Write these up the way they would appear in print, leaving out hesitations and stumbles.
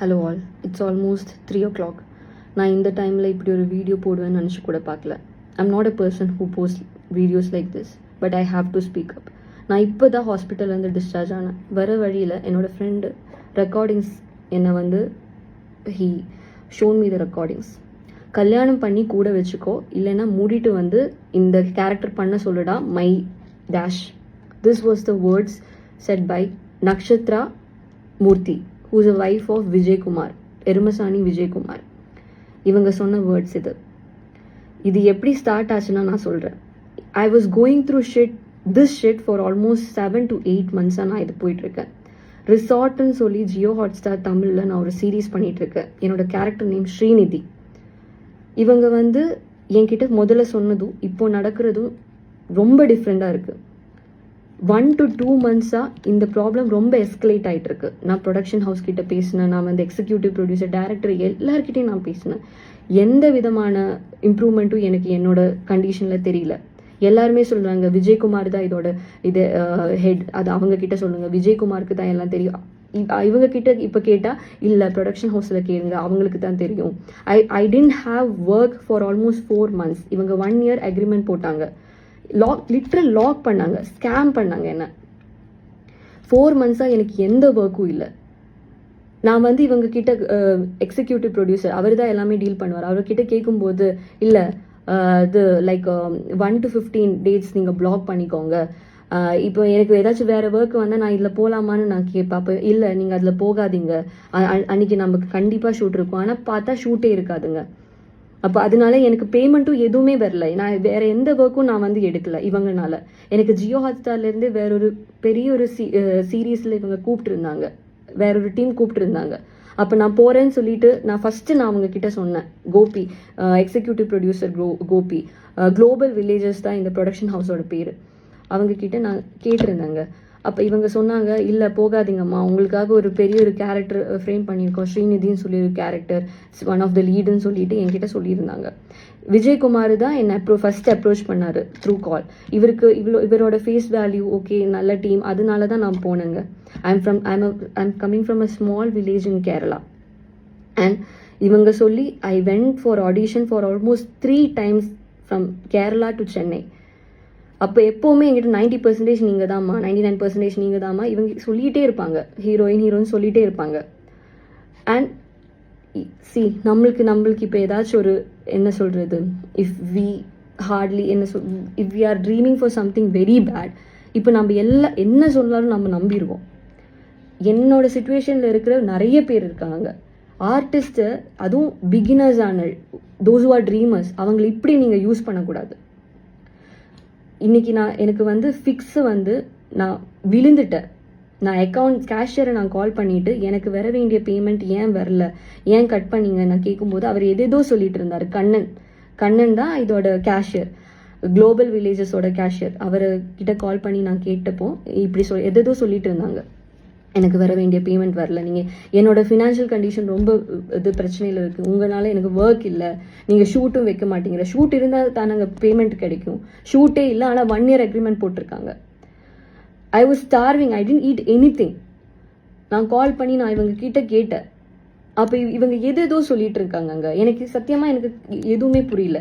Hello all, it's almost 3 o'clock. நான் இந்த டைமில் இப்படி ஒரு வீடியோ போடுவேன்னு நினச்சி கூட பார்க்கல. I'm not a person who post videos like this, but I have to speak up. நான் இப்போ தான் ஹாஸ்பிட்டல்லேருந்து டிஸ்சார்ஜ் ஆனேன். வர வழியில் என்னோடய ஃப்ரெண்டு ரெக்கார்டிங்ஸ் என்னை he shown me the recordings. கல்யாணம் பண்ணி கூட வச்சுக்கோ, இல்லைன்னா மூடிட்டு இந்த கேரக்டர் பண்ண சொல்லுடா, my dash. This was the words said by Nakshatra Murthy, who is a wife of Vijay Kumar, Erumasaani Vijay Kumar. இவங்க சொன்ன வேர்ட்ஸ் இது எப்படி ஸ்டார்ட் ஆச்சுன்னா நான் சொல்கிறேன். I was going through this shit for almost 7 to 8 months நான் இது போயிட்டுருக்கேன். ரிசார்ட்னு சொல்லி ஜியோ ஹாட்ஸ்டார் தமிழில் நான் ஒரு சீரீஸ் பண்ணிகிட்ருக்கேன். என்னோட கேரக்டர் நேம் ஸ்ரீநிதி. இவங்க என்கிட்ட முதல்ல சொன்னதும் இப்போ நடக்கிறதும் ரொம்ப டிஃப்ரெண்ட்டாக இருக்குது. 1 to 2 months இந்த ப்ராப்ளம் ரொம்ப எஸ்கலேட் ஆகிட்டு இருக்கு. நான் ப்ரொடக்ஷன் ஹவுஸ் கிட்ட பேசினேன், நான் எக்ஸிக்யூட்டிவ் ப்ரொடியூசர், டைரக்டர் எல்லார்கிட்டையும் நான் பேசினேன். எந்த விதமான இம்ப்ரூவ்மெண்ட்டும் எனக்கு என்னோட கண்டிஷனில் தெரியல. எல்லாருமே சொல்கிறாங்க விஜயகுமார் தான் இதோட ஹெட், அது அவங்க கிட்ட சொல்லுங்கள், விஜயகுமாருக்கு தான் எல்லாம் தெரியும். இவங்க கிட்ட இப்போ கேட்டால் இல்லை ப்ரொடக்ஷன் ஹவுஸில் கேளுங்க, அவங்களுக்கு தான் தெரியும். I tend have work for almost 4 months. இவங்க 1 year அக்ரிமெண்ட் போட்டாங்க, லிட்ரல் லாக் பண்ணாங்க, ஸ்கேம் பண்ணாங்க என்ன. 4 months எனக்கு எந்த ஒர்க்கும் இல்லை. நான் இவங்க கிட்ட எக்ஸிக்யூட்டிவ் ப்ரொடியூசர், அவர் தான் எல்லாமே டீல் பண்ணுவார். அவர்கிட்ட கேட்கும்போது இல்லை இது லைக் 1 to 15 days நீங்கள் பிளாக் பண்ணிக்கோங்க. இப்போ எனக்கு ஏதாச்சும் வேறு ஒர்க் வந்தால் நான் இதில் போகலாமான்னு நான் கேட்பேன். அப்போ இல்லை நீங்கள் அதில் போகாதீங்க, அன்றைக்கி நமக்கு கண்டிப்பாக ஷூட் இருக்கும். ஆனால் பார்த்தா ஷூட்டே இருக்காதுங்க. அப்போ அதனால எனக்கு பேமெண்ட்டும் எதுவுமே வரல. நான் வேற எந்த ஒர்க்கும் நான் எடுக்கல இவங்கனால. எனக்கு ஜியோ ஹாட்ஸ்டார்லேருந்து வேறொரு பெரிய ஒரு சீரீஸில் இவங்க கூப்பிட்டுருந்தாங்க, வேறொரு டீம் கூப்பிட்டுருந்தாங்க. அப்போ நான் போகிறேன்னு சொல்லிட்டு நான் அவங்க கிட்ட சொன்னேன். Gopi, executive producer Gopi, Global Villages தான் இந்த ப்ரொடக்ஷன் ஹவுஸோட பேர். அவங்க கிட்ட நான் கேட்டிருந்தேங்க. அப்போ இவங்க சொன்னாங்க இல்லை போகாதீங்கம்மா, உங்களுக்காக ஒரு பெரிய ஒரு கேரக்டர் ஃப்ரேம் பண்ணியிருக்கோம், ஸ்ரீநிதின்னு சொல்லி ஒரு கேரக்டர், ஒன் ஆஃப் த லீடுன்னு சொல்லிட்டு என்கிட்ட சொல்லியிருந்தாங்க. விஜயகுமார் தான் என்னை ஃபர்ஸ்ட் அப்ரோச் பண்ணார் த்ரூ கால். இவரோட ஃபேஸ் வேல்யூ ஓகே, நல்ல டீம், அதனால தான் நான் போனேங்க. I'm coming from a small village in Kerala. And இவங்க சொல்லி I went for audition for almost 3 times from Kerala to Chennai. அப்போ எப்போவுமே எங்கிட்ட 90% நீங்கள் தாம்மா, 99% நீங்கள் தாம்மா இவங்க சொல்லிகிட்டே இருப்பாங்க, ஹீரோயின் சொல்லிகிட்டே இருப்பாங்க. அண்ட் நம்மளுக்கு இப்போ ஏதாச்சும் ஒரு என்ன சொல்கிறது, if we are dreaming for something very bad, இப்போ நம்ம என்ன சொன்னாலும் நம்ம நம்பிடுவோம். என்னோட சுச்சுவேஷனில் இருக்கிற நிறைய பேர் இருக்காங்க ஆர்டிஸ்ட்டு, அதுவும் பிகினர்ஸான தோஸ் ஹூ ஆர் ட்ரீமர்ஸ். அவங்களை இப்படி நீங்கள் யூஸ் பண்ணக்கூடாது. இன்னைக்கு எனக்கு ஃபிக்ஸு நான் விழுந்துட்டேன். நான் கேஷியரை நான் கால் பண்ணிவிட்டு எனக்கு வர வேண்டிய பேமெண்ட் ஏன் வரல, ஏன் கட் பண்ணீங்க நான் கேட்கும்போது அவர் எதேதோ சொல்லிட்டு இருந்தார். கண்ணன் தான் இதோட கேஷியர், குளோபல் வில்லேஜஸோட கேஷியர். அவர்கிட்ட கால் பண்ணி நான் கேட்டப்போ இப்படி எதேதோ சொல்லிட்டு இருந்தாங்க, எனக்கு வர வேண்டிய பேமெண்ட் வரல, நீங்கள் என்னோட ஃபினான்ஷியல் கண்டிஷன் ரொம்ப பிரச்சனையில் இருக்குது, உங்களால் எனக்கு ஒர்க் இல்லை, நீங்கள் ஷூட்டும் வைக்க மாட்டேங்கிற, ஷூட் இருந்தால் தான் நாங்கள் பேமெண்ட் கிடைக்கும், ஷூட்டே இல்லை ஆனால் 1 year அக்ரிமெண்ட் போட்டிருக்காங்க. I was starving, I didn't eat any. நான் கால் பண்ணி நான் இவங்க கிட்ட கேட்டேன். அப்போ இவங்க எதேதோ சொல்லிட்டு இருக்காங்க. எனக்கு சத்தியமாக எனக்கு எதுவுமே புரியல.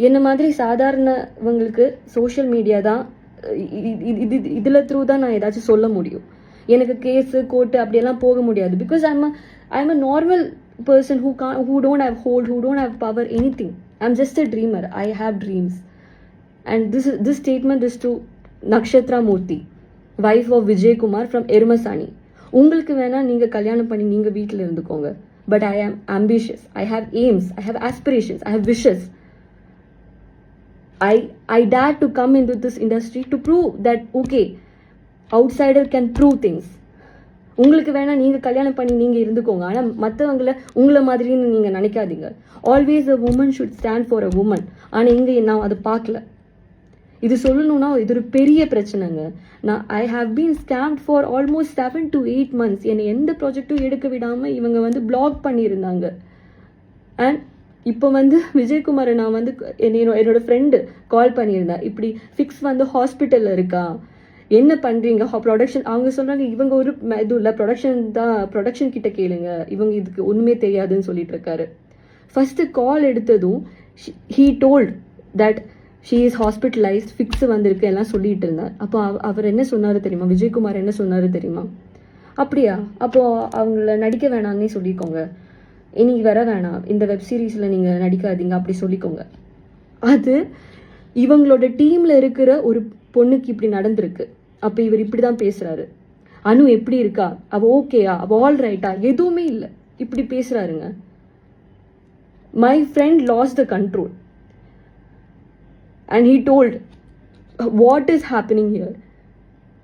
என்ன மாதிரி சாதாரணவங்களுக்கு சோஷியல் மீடியா தான் இதில் த்ரூ தான் நான் ஏதாச்சும் சொல்ல முடியும். எனக்கு கேஸு கோர்ட்டு அப்படியெல்லாம் போக முடியாது. Because I'm a normal person who don't have hold, who don't have power, anything. I'm just a dreamer. I have dreams. And this statement is to Nakshatra Murthy, wife of Vijay Kumar from Erumasaani. உங்களுக்கு வேணா நீங்கள் கல்யாணம் பண்ணி நீங்கள் வீட்டில் இருந்துக்கோங்க. But I am ambitious. I have aims. I have aspirations. I have wishes. I dare to come into this industry to prove that okay, outsider can prove things. உங்களுக்கு வேணா நீங்கள் கல்யாணம் பண்ணி நீங்கள் இருந்துக்கோங்க, ஆனால் மற்றவங்களை உங்களை மாதிரின்னு நீங்கள் நினைக்காதீங்க. Always a woman should stand for a woman. ஆனால் இங்கே நான் அதை பார்க்கல. இது சொல்லணும்னா இது ஒரு பெரிய பிரச்சனைங்க. I have been scammed for almost 7 to 8 months. என்னை எந்த ப்ராஜெக்டும் எடுக்க விடாமல் இவங்க பிளாக் பண்ணியிருந்தாங்க. அண்ட் இப்போ விஜயகுமாரை நான் என்னோட ஃப்ரெண்டு கால் பண்ணியிருந்தேன், இப்படி ஃபிக்ஸ் ஹாஸ்பிட்டலில் இருக்கா, என்ன பண்ணுறீங்க ப்ரொடக்ஷன். அவங்க சொல்கிறாங்க இவங்க ஒரு இது இல்லை, ப்ரொடக்ஷன் கிட்ட கேளுங்க, இவங்க இதுக்கு ஒன்றுமே தெரியாதுன்னு சொல்லிட்டு இருக்காரு. ஃபஸ்ட்டு கால் எடுத்ததும் he told that she is hospitalised, fix வந்திருக்கு எல்லாம் சொல்லிட்டு இருந்தார். அப்போ அவர் என்ன சொன்னார் தெரியுமா, விஜயகுமார் என்ன சொன்னார் தெரியுமா, அப்படியா அப்போது அவங்கள நடிக்க வேணாம்னே சொல்லிக்கோங்க, இனி வர வேணாம், இந்த வெப் சீரிஸில் நீங்கள் நடிக்காதீங்க அப்படி சொல்லிக்கோங்க. அது இவங்களோட டீமில் இருக்கிற ஒரு பொண்ணுக்கு இப்படி நடந்திருக்கு. அப்போ இவர் இப்படி தான் பேசுகிறாரு. அனு எப்படி இருக்கா, அவள் ஓகேயா, அவள் ஆல் ரைட்டா, எதுவுமே இல்லை, இப்படி பேசுகிறாருங்க. My friend lost the control and he told what is happening here.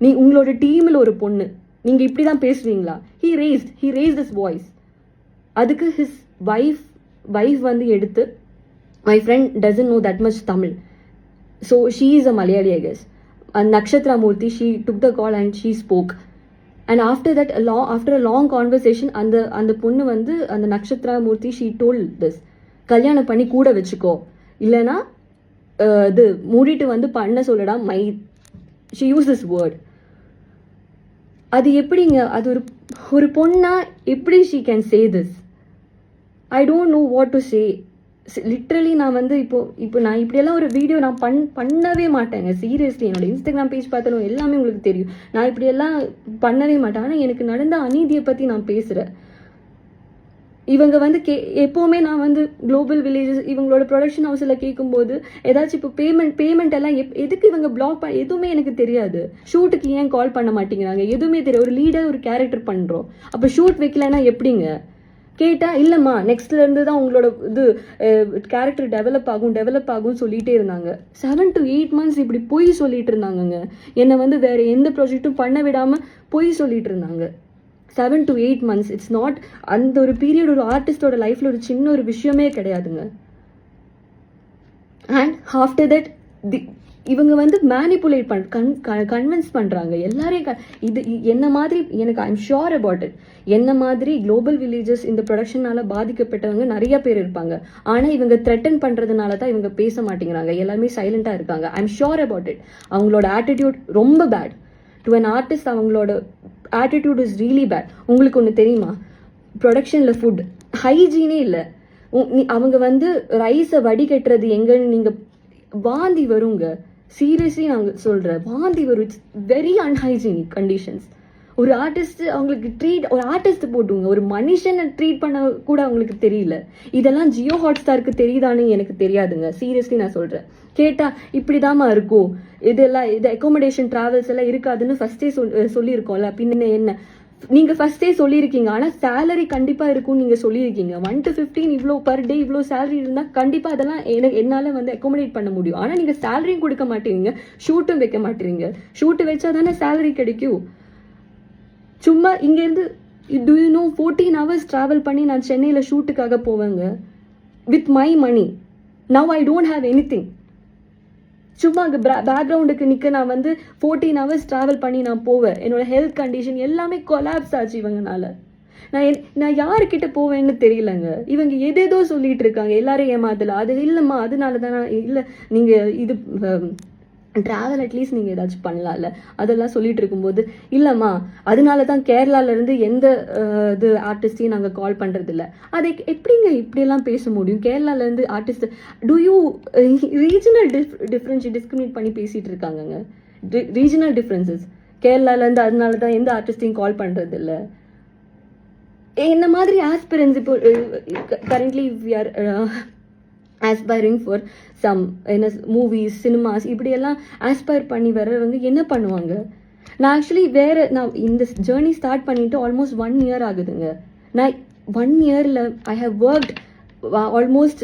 நீ உங்களோட டீமில் ஒரு பொண்ணு, நீங்கள் இப்படி தான் பேசுவீங்களா? He raised this voice. அதுக்கு ஹிஸ் வைஃப் வந்து எடுத்து, my friend doesn't know that much Tamil, so she is a Malayali I guess. Nakshatra Murthy, she took the call and she spoke. And after that after a long conversation அந்த பொண்ணு வந்து அந்த Nakshatra Murthy she told this, கல்யாணம் பண்ணி கூட வச்சுக்கோ, இல்லைன்னா இது மூடிட்டு வந்து பண்ண சொல்லடா my, she use this word. அது எப்படிங்க, அது ஒரு பொண்ணா எப்படி she can say this? I don't know what to say. Literally நான் வந்து இப்போ நான் இப்படியெல்லாம் ஒரு வீடியோ நான் பண்ணவே மாட்டேங்க. சீரியஸ்லி என்னோட இன்ஸ்டாகிராம் பேஜ் பார்த்தாலும் எல்லாமே உங்களுக்கு தெரியும், நான் இப்படியெல்லாம் பண்ணவே மாட்டேன். ஆனால் எனக்கு நடந்த அநீதியை பற்றி நான் பேசுகிறேன். இவங்க வந்து எப்போவுமே நான் வந்து குளோபல் வில்லேஜஸ் இவங்களோட ப்ரொடக்ஷன் ஹவுஸில் கேட்கும்போது ஏதாச்சும் இப்போ பேமெண்ட் எல்லாம் எதுக்கு இவங்க பிளாக் எதுவுமே எனக்கு தெரியாது. ஷூட்டுக்கு ஏன் கால் பண்ண மாட்டேங்கிறாங்க எதுவுமே தெரியாது. ஒரு லீடர் ஒரு கேரக்டர் பண்ணுறோம், அப்போ ஷூட் வைக்கலன்னா எப்படிங்க கேட்டால், இல்லைம்மா நெக்ஸ்ட்லேருந்து தான் உங்களோட இது கேரக்டர் டெவலப் ஆகும்னு சொல்லிகிட்டே இருந்தாங்க. 7 to 8 months இப்படி பொய் சொல்லிட்டு இருந்தாங்கங்க. என்னை வந்து வேறு எந்த ப்ராஜெக்ட்டும் பண்ண விடாமல் பொய் சொல்லிட்டு இருந்தாங்க. 7 to 8 months, இட்ஸ் நாட், அந்த ஒரு பீரியட் ஒரு ஆர்டிஸ்டோட லைஃப்பில் ஒரு சின்ன ஒரு விஷயமே கிடையாதுங்க. அண்ட் ஆஃப்டர் தட் இவங்க வந்து மேனிப்புலேட் கன்வின்ஸ் பண்ணுறாங்க எல்லாரையும். இது என்ன மாதிரி எனக்கு ஐம் ஷுர் அபவுட் இட், என்ன மாதிரி குளோபல் வில்லேஜஸ் இந்த ப்ரொடக்ஷனால் பாதிக்கப்பட்டவங்க நிறைய பேர் இருப்பாங்க. ஆனால் இவங்க த்ரெட்டன் பண்ணுறதுனால தான் இவங்க பேச மாட்டேங்கிறாங்க, எல்லாருமே சைலண்டாக இருக்காங்க. I'm sure about it. அவங்களோட ஆட்டிடியூட் ரொம்ப பேட். டு அன் ஆர்டிஸ்ட் அவங்களோட ஆட்டிடியூட் இஸ் ரியலி பேட். உங்களுக்கு ஒன்று தெரியுமா, ப்ரொடக்ஷனில் ஃபுட் ஹைஜீனே இல்லை. அவங்க வந்து ரைஸை வடிகட்டுறது எங்கன்னு நீங்கள் வாந்தி வருங்க. சீரியஸ்லி நாங்கள் சொல்கிறேன், வாந்தி வரும். It's very unhygienic conditions. ஒரு ஆர்டிஸ்ட் அவங்களுக்கு ஒரு ஆர்டிஸ்ட் போட்டுங்க, ஒரு மனுஷனை ட்ரீட் பண்ண கூட அவங்களுக்கு தெரியல. இதெல்லாம் ஜியோ ஹாட்ஸ்டாருக்கு தெரியுதான்னு எனக்கு தெரியாதுங்க. சீரியஸ்லி நான் சொல்கிறேன். கேட்டால் இப்படிதாம்மா இருக்கும், இதெல்லாம் இது அக்காமடேஷன் ட்ராவல்ஸ் எல்லாம் இருக்காதுன்னு ஃபஸ்ட்டே சொல்லியிருக்கோம்ல, பின்ன என்ன நீங்கள் ஃபஸ்ட்டே சொல்லியிருக்கீங்க. ஆனால் சேலரி கண்டிப்பாக இருக்கும்னு நீங்கள் சொல்லியிருக்கீங்க. 1 to 15 இவ்வளோ பர் டே இவ்வளோ சேலரி இருந்தால் கண்டிப்பாக அதெல்லாம் என்னால் வந்து அக்காமடேட் பண்ண முடியும். ஆனால் நீங்கள் சேலரியும் கொடுக்க மாட்டேங்க, ஷூட்டும் வைக்க மாட்டேறீங்க. ஷூட்டு வச்சா தானே சேலரி கிடைக்கும். சும்மா இங்கேருந்து do you know 14 hours travel பண்ணி நான் சென்னையில் ஷூட்டுக்காக போவேங்க with my money. Now I don't have anything. சும்மா அங்கே பேக்ரவுண்டுக்கு நிற்க நான் வந்து 14 hours ட்ராவல் பண்ணி நான் போவேன். என்னோட ஹெல்த் கண்டிஷன் எல்லாமே கொலாப்ஸ் ஆச்சு இவங்கனால. நான் யாருக்கிட்ட போவேன்னு தெரியலங்க. இவங்க எதேதோ சொல்லிட்டு இருக்காங்க, எல்லாரும் ஏமாத்தல. அது இல்லைம்மா அதனால தான் இல்லை, நீங்கள் இது ட்ராவல் அட்லீஸ்ட் நீங்கள் ஏதாச்சும் பண்ணலாம்ல, அதெல்லாம் சொல்லிட்டு இருக்கும்போது இல்லைம்மா அதனால தான் கேரளாவிலேருந்து எந்த இது ஆர்டிஸ்டையும் நாங்கள் கால் பண்ணுறதில்ல. அதை எப்படிங்க இப்படியெல்லாம் பேச முடியும்? கேரளாவிலேருந்து artist do you regional discriminate பண்ணி பேசிகிட்டு இருக்காங்கங்க. ரீஜனல் டிஃப்ரென்சஸ் கேரளாவிலேருந்து அதனால தான் எந்த ஆர்டிஸ்டையும் கால் பண்ணுறதில்ல. என்ன மாதிரி ஆஸ்பிரன்ஸ் இப்போ currently we are aspiring for some என்ன மூவிஸ் சினிமாஸ் இப்படியெல்லாம் ஆஸ்பயர் பண்ணி வர்றவங்க என்ன பண்ணுவாங்க? நான் ஆக்சுவலி நான் இந்த ஜேர்னி ஸ்டார்ட் பண்ணிட்டு ஆல்மோஸ்ட் 1 year ஆகுதுங்க. நான் 1 yearல I have worked almost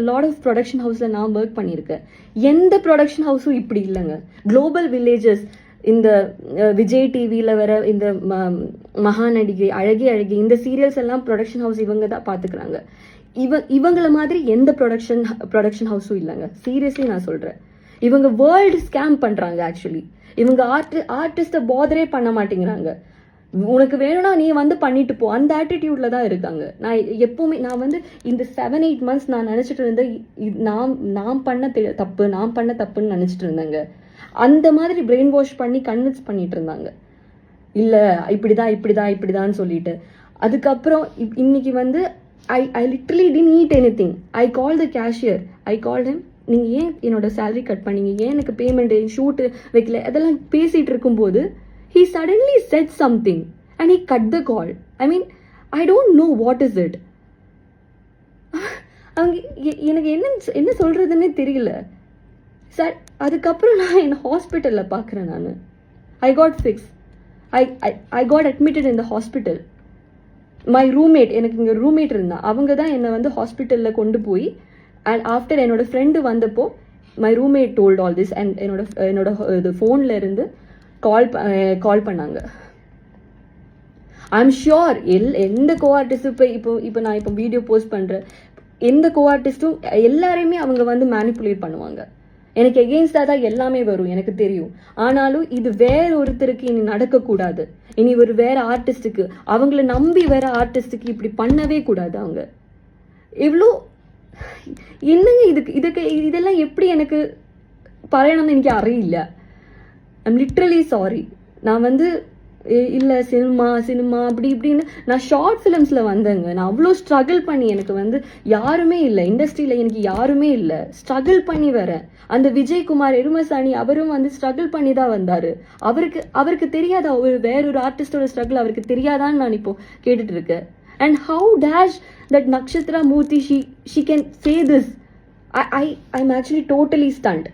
lot of production ஹவுஸில் நான் ஒர்க் பண்ணியிருக்கேன். எந்த ப்ரொடக்ஷன் ஹவுஸும் இப்படி இல்லைங்க. குளோபல் வில்லேஜஸ், இந்த விஜய் டிவியில் வர இந்த மகாநடிகை, அழகி இந்த சீரியல்ஸ் எல்லாம் ப்ரொடக்ஷன் ஹவுஸ் இவங்க தான் பார்த்துக்கிறாங்க. இவங்கள மாதிரி எந்த ப்ரொடக்ஷன் ஹவுஸும் இல்லைங்க. சீரியஸ்லி நான் சொல்கிறேன். இவங்க வேர்ல்டு ஸ்கேம் பண்ணுறாங்க. ஆக்சுவலி இவங்க ஆர்டிஸ்ட்டை பாதரே பண்ண மாட்டேங்கிறாங்க. உனக்கு வேணும்னா நீ வந்து பண்ணிட்டு போ, அந்த ஆட்டிடியூட்ல தான் இருக்காங்க. நான் வந்து இந்த 7-8 months நான் நினச்சிட்டு இருந்தேன் நான் பண்ண தப்புன்னு நினச்சிட்டு இருந்தேங்க. அந்த மாதிரி பிரெயின் வாஷ் பண்ணி கன்வின்ஸ் பண்ணிட்டு இருந்தாங்க. இல்லை இப்படிதான் சொல்லிட்டு. அதுக்கப்புறம் இன்னைக்கு வந்து I literally didn't eat anything. I called the cashier. I called him. நீங்கள் ஏன் என்னோட சேலரி கட் பண்ணீங்க, ஏன் எனக்கு பேமெண்ட்டு ஷூட்டு வைக்கல, அதெல்லாம் பேசிகிட்டு இருக்கும்போது he suddenly said something and he cut the call. I mean, I don't know what is it. அவங்க எனக்கு என்ன சொல்கிறதுன்னே தெரியல சார். அதுக்கப்புறம் நான் என் ஹாஸ்பிட்டலில் பார்க்குறேன். நான் I got fixed. I got admitted in the hospital. My roommate, எனக்கு இங்கே ரூம்மேட் இருந்தான், அவங்க தான் என்னை வந்து ஹாஸ்பிட்டலில் கொண்டு போய், அண்ட் ஆஃப்டர் என்னோட ஃப்ரெண்டு வந்தப்போ my roommate told all this. And என்னோட இது ஃபோனில் இருந்து கால் பண்ணாங்க. ஐ எம் ஷியோர் எந்த கோ ஆர்டிஸ்ட்டும் இப்போ நான் இப்போ வீடியோ போஸ்ட் பண்ணுறேன், எந்த கோ ஆர்டிஸ்ட்டும் எல்லாரையுமே அவங்க வந்து மேனிப்புலேட் பண்ணுவாங்க. எனக்கு எகெயின்ஸ்டாக தான் எல்லாமே வரும், எனக்கு தெரியும். ஆனாலும் இது வேற ஒருத்தருக்கு இனி நடக்கக்கூடாது. இனி ஒரு வேற ஆர்டிஸ்ட்டுக்கு, அவங்கள நம்பி வேற ஆர்டிஸ்ட்டுக்கு இப்படி பண்ணவே கூடாது. அவங்க எவ்வளோ என்னங்க இதெல்லாம் எப்படி எனக்கு പറയണമെന്ന് എനിക്ക് അറിയില്ല. I'm literally sorry. நான் வந்து இல்லை சினிமா அப்படி இப்படின்னு நான் ஷார்ட் ஃபிலிம்ஸில் வந்தேங்க. நான் அவ்வளோ ஸ்ட்ரகிள் பண்ணி, எனக்கு வந்து யாருமே இல்லை இண்டஸ்ட்ரியில், எனக்கு யாருமே இல்லை, ஸ்ட்ரகிள் பண்ணி வரேன். அந்த விஜயகுமார் எருமசாணி அவரும் வந்து ஸ்ட்ரகிள் பண்ணி தான் வந்தார். அவருக்கு தெரியாதா வேறொரு ஆர்டிஸ்டோட ஸ்ட்ரகிள் அவருக்கு தெரியாதான்னு நான் இப்போ கேட்டுட்டு இருக்கேன். And how dare that Nakshatra Murthy she can say this. I'm actually totally stunned.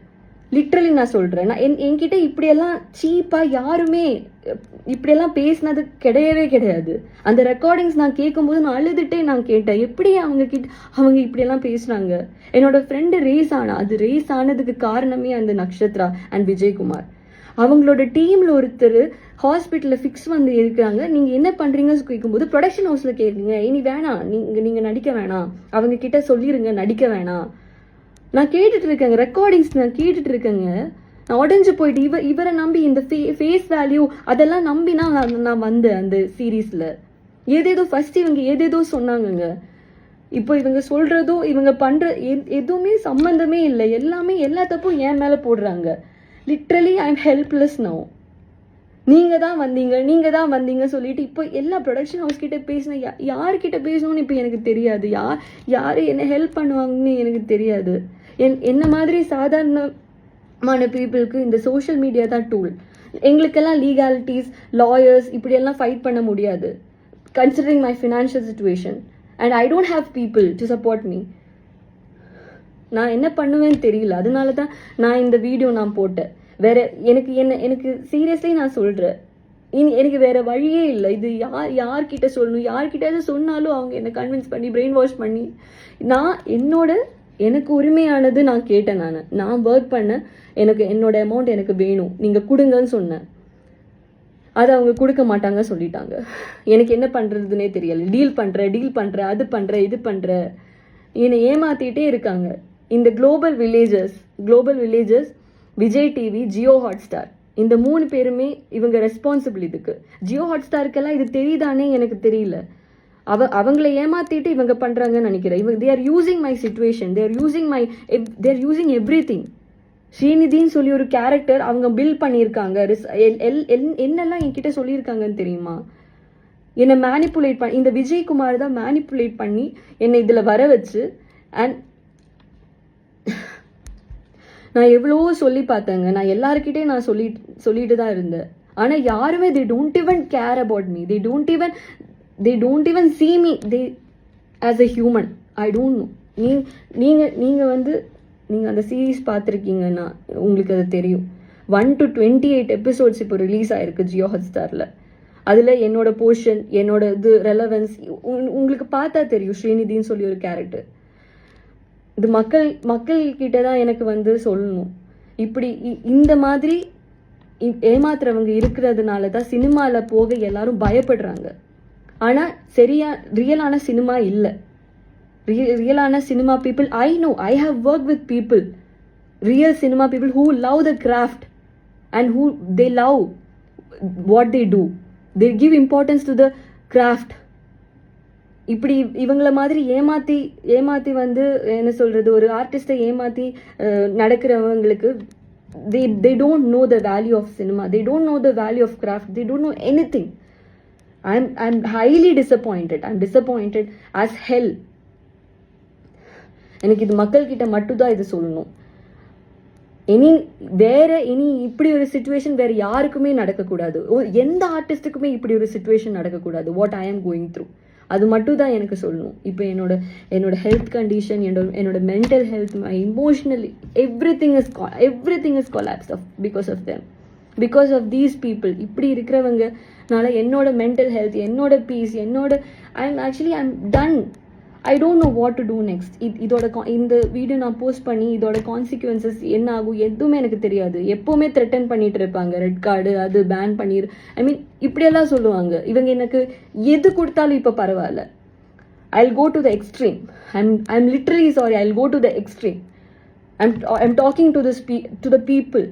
Literally நான் சொல்கிறேன். நான் என்கிட்ட இப்படியெல்லாம் சீப்பாக யாருமே இப்படியெல்லாம் பேசினது கிடையாது. அந்த ரெக்கார்டிங்ஸ் நான் கேட்கும்போது நான் அழுதுகிட்டே நான் கேட்டேன், எப்படி அவங்க இப்படியெல்லாம் பேசுனாங்க. என்னோட ஃப்ரெண்டு ரேஸ் அது ரேஸ் ஆனதுக்கு காரணமே அந்த நக்ஷத்ரா அண்ட் விஜயகுமார். அவங்களோட டீமில் ஒருத்தர் ஹாஸ்பிட்டலில் ஃபிக்ஸ் வந்து இருக்கிறாங்க. நீங்கள் என்ன பண்ணுறீங்கன்னு கேட்கும்போது ப்ரொடக்ஷன் ஹவுஸில் கேட்குறீங்க, இனி வேணாம், நீங்கள் நடிக்க வேணாம், அவங்க கிட்ட சொல்லிடுங்க நடிக்க வேணாம். நான் கேட்டுட்டு இருக்கேங்க, ரெக்கார்டிங்ஸ் நான் கேட்டுட்டு இருக்கேங்க. நான் உடஞ்சு போயிட்டு இவரை நம்பி இந்த ஃபேஸ் வேல்யூ அதெல்லாம் நம்பி நான் வந்தேன் அந்த சீரீஸில். ஏதேதோ ஃபர்ஸ்ட் இவங்க ஏதேதோ சொன்னாங்கங்க. இப்போ இவங்க சொல்கிறதும் இவங்க பண்ணுற எதுவுமே சம்மந்தமே இல்லை. எல்லா தப்பும் என் மேலே போடுறாங்க. Literally I am helpless now. நீங்கள் தான் வந்தீங்க சொல்லிட்டு இப்போ எல்லா ப்ரொடக்ஷன் ஹவுஸ் கிட்ட பேசினேன். யார்கிட்ட பேசணும்னு இப்போ எனக்கு தெரியாது. யார் என்ன ஹெல்ப் பண்ணுவாங்கன்னு எனக்கு தெரியாது. என்ன மாதிரி சாதாரணமான பீப்புளுக்கு இந்த சோஷியல் மீடியா தான் டூல். எங்களுக்கெல்லாம் லீகாலிட்டிஸ், லாயர்ஸ் இப்படியெல்லாம் ஃபைட் பண்ண முடியாது, considering my financial situation. And I don't have people to support me. நான் என்ன பண்ணுவேன்னு தெரியல. அதனால தான் நான் இந்த வீடியோ நான் போட்டேன். வேற எனக்கு சீரியஸ்லி நான் சொல்கிறேன், எனக்கு வேற வழியே இல்லை. இது யார்கிட்ட சொல்லணும், யார்கிட்ட சொன்னாலும் அவங்க என்னை கன்வின்ஸ் பண்ணி பிரெயின் வாஷ் பண்ணி, நான் எனக்கு உரிமையானது நான் கேட்டேன். நான் ஒர்க் பண்ணேன், என்னோட அமௌண்ட் எனக்கு வேணும், நீங்கள் கொடுங்கன்னு சொன்னேன். அதை அவங்க கொடுக்க மாட்டாங்க சொல்லிட்டாங்க. எனக்கு என்ன பண்ணுறதுனே தெரியல. டீல் பண்ணுறேன், அது பண்ணுறேன், இது பண்ணுறேன், என்னை ஏமாற்றிட்டே இருக்காங்க. இந்த global villages Vijay TV, Jio Hotstar, இந்த 3 பேருமே இவங்க ரெஸ்பான்சிபிள் இதுக்கு. ஜியோ ஹாட்ஸ்டாருக்கெல்லாம் இது தெரியுதானே எனக்கு தெரியல. அவங்கள ஏமாத்திட்டு இவங்க பண்ணுறாங்கன்னு நினைக்கிறேன். இவங்க they are using my situation, they are using everything. ஸ்ரீநிதின்னு சொல்லி ஒரு கேரக்டர் அவங்க பில்ட் பண்ணியிருக்காங்க. என்னெல்லாம் என்கிட்ட சொல்லியிருக்காங்கன்னு தெரியுமா? என்னை மேனிப்புலேட் பண்ணி, இந்த விஜயகுமார் தான் மேனிப்புலேட் பண்ணி என்னை இதில் வர வச்சு. அண்ட் நான் எவ்வளோ சொல்லி பார்த்தேங்க. நான் எல்லாருக்கிட்டே நான் சொல்லிட்டு தான் இருந்தேன். ஆனால் யாருமே they don't even care about me. They don't even see me as a human. I don't know. நீங்கள் அந்த சீரீஸ் பார்த்துருக்கீங்கன்னா உங்களுக்கு அது தெரியும். 1 to 28 எபிசோட்ஸ் இப்போ ரிலீஸ் ஆயிருக்கு ஜியோ ஹாட்ஸ்டாரில். அதில் என்னோட போர்ஷன், என்னோட இது ரெலவன்ஸ் உங்களுக்கு பார்த்தா தெரியும். ஸ்ரீநிதின்னு சொல்லி ஒரு கேரக்டர். இது மக்கள் கிட்ட தான் எனக்கு வந்து சொல்லணும். இப்படி இந்த மாதிரி ஏமாத்துறவங்க இருக்கிறதுனால தான் சினிமாவில் போக எல்லாரும் பயப்படுறாங்க. ஆனால் ரியலான சினிமா இல்லை. ரியலான cinema people, I know, I have work with people, real cinema people who love the craft and who they love what they do. They give importance to the craft. இப்படி இவங்கள மாதிரி ஏமாற்றி வந்து என்ன சொல்கிறது, ஒரு ஆர்டிஸ்ட்டை ஏமாற்றி நடக்கிறவங்களுக்கு they don't know the value of cinema, they don't know the value of craft, they don't know anything. I'm highly disappointed. I'm disappointed as hell. எனக்கு இது மக்கள் கிட்ட மட்டும்தான் இது சொல்லணும். இனி இப்படி ஒரு சிச்சுவேஷன் வேற யாருக்குமே நடக்கக்கூடாது. எந்த ஆர்டிஸ்டுக்குமே இப்படி ஒரு சிச்சுவேஷன் நடக்கக்கூடாது. What I am going through, அது மட்டும் தான் எனக்கு சொல்லணும். இப்போ என்னோட ஹெல்த் கண்டிஷன், என்னோட mental health, my emotionally everything is collapse because of them, because of these people. இப்படி இருக்கிறவங்கனால என்னோட மென்டல் ஹெல்த், என்னோட peace, I'm done. I don't know what to do next. இந்த வீடியோ நான் போஸ்ட் பண்ணி இதோட கான்சிக்வன்சஸ் என்ன ஆகும் எதுவுமே எனக்கு தெரியாது. எப்போவுமே த்ரெட்டன் பண்ணிட்டு இருப்பாங்க, ரெட் கார்டு அது பேன் பண்ணிடு, இப்படியெல்லாம் சொல்லுவாங்க. இவங்க எனக்கு எது கொடுத்தாலும் இப்போ பரவாயில்ல. I'll go to the extreme. I'm literally sorry. I'll go to the extreme. I'm talking to the people.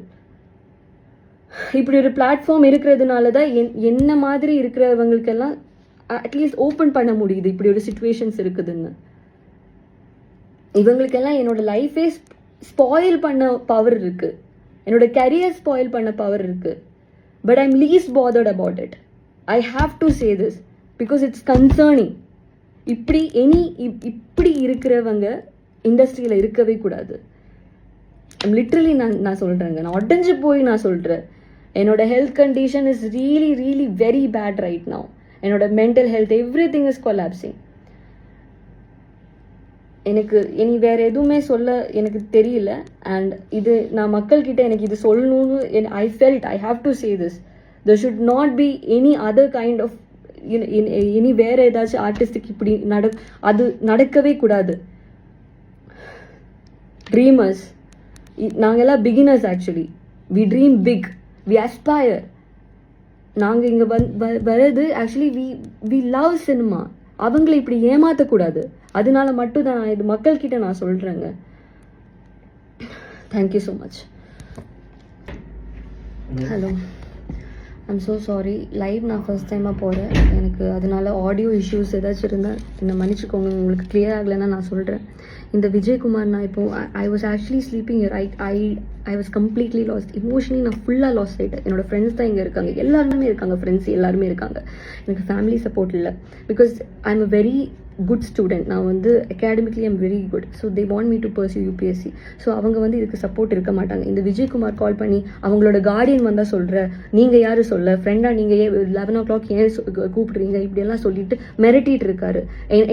இப்படி ஒரு பிளாட்ஃபார்ம் இருக்கிறதுனால தான் என்ன மாதிரி இருக்கிறவங்களுக்கெல்லாம் அட்லீஸ்ட் ஓப்பன் பண்ண முடியுது. இப்படி ஒரு சிச்சுவேஷன்ஸ் இருக்குதுன்னு. இவங்களுக்கெல்லாம் என்னோட லைஃபே ஸ்பாயில் பண்ண பவர் இருக்கு, என்னோட கரியர் ஸ்பாயில் பண்ண பவர் இருக்கு. But I'm least bothered about it. I have to say this because it's concerning. இப்படி இருக்கிறவங்க இண்டஸ்ட்ரியில் இருக்கவே கூடாது. லிட்ரலி நான் சொல்கிறேங்க, நான் உடஞ்சு போய் நான் சொல்கிறேன். என்னோட health condition is really really very bad right now. என்னோட mental health everything is collapsing. எனக்கு இனி வேற எதுவுமே சொல்ல எனக்கு தெரியல. அண்ட் இது நான் மக்கள்கிட்ட எனக்கு இது சொல்லணும்னு I felt I have to say this. there should not be any other kind of இனி வேற ஏதாச்சும் ஆர்டிஸ்டுக்கு இப்படி அது நடக்கவே கூடாது. ட்ரீமர்ஸ், நாங்கெல்லாம் beginners. Actually we dream big, we aspire. நாங்கள் இங்கே வர்றது ஆக்சுவலி வி லவ் சினிமா. அவங்களை இப்படி ஏமாற்றக்கூடாது. அதனால மட்டும் தான் இது மக்கள்கிட்ட நான் சொல்கிறேங்க. Thank you so much. Hello, I'm so sorry. Live நான் ஃபர்ஸ்ட் டைமாக போகிறேன். எனக்கு அதனால ஆடியோ இஷ்யூஸ் ஏதாச்சும் இருந்தால் என்னை மன்னிச்சுக்கோங்க. உங்களுக்கு கிளியர் ஆகலைன்னா நான் சொல்கிறேன். இந்த விஜயகுமார், நான் இப்போது I was actually sleeping here. I was completely last. Emotionally நான் ஃபுல்லாக லாஸ்ட் ஆகிட்டேன். என்னோட ஃப்ரெண்ட்ஸ் தான் இங்கே இருக்காங்க, எல்லாருமே இருக்காங்க, ஃப்ரெண்ட்ஸ் எல்லாருமே இருக்காங்க. எனக்கு ஃபேமிலி சப்போர்ட் இல்லை. Because I am a very good student. நான் வந்து academically I'm very good. So they want me to pursue UPSC. So அவங்க வந்து இதுக்கு சப்போர்ட் இருக்க மாட்டாங்க. இந்த விஜயகுமார் கால் பண்ணி அவங்களோட கார்டியன் வந்தால் சொல்கிற, நீங்கள் யார் சொல்ல, ஃப்ரெண்டாக நீங்கள் 11 o'clock ஏன் கூப்பிடுறீங்க, இப்படியெல்லாம் சொல்லிட்டு மிரட்டிட்டு இருக்காரு.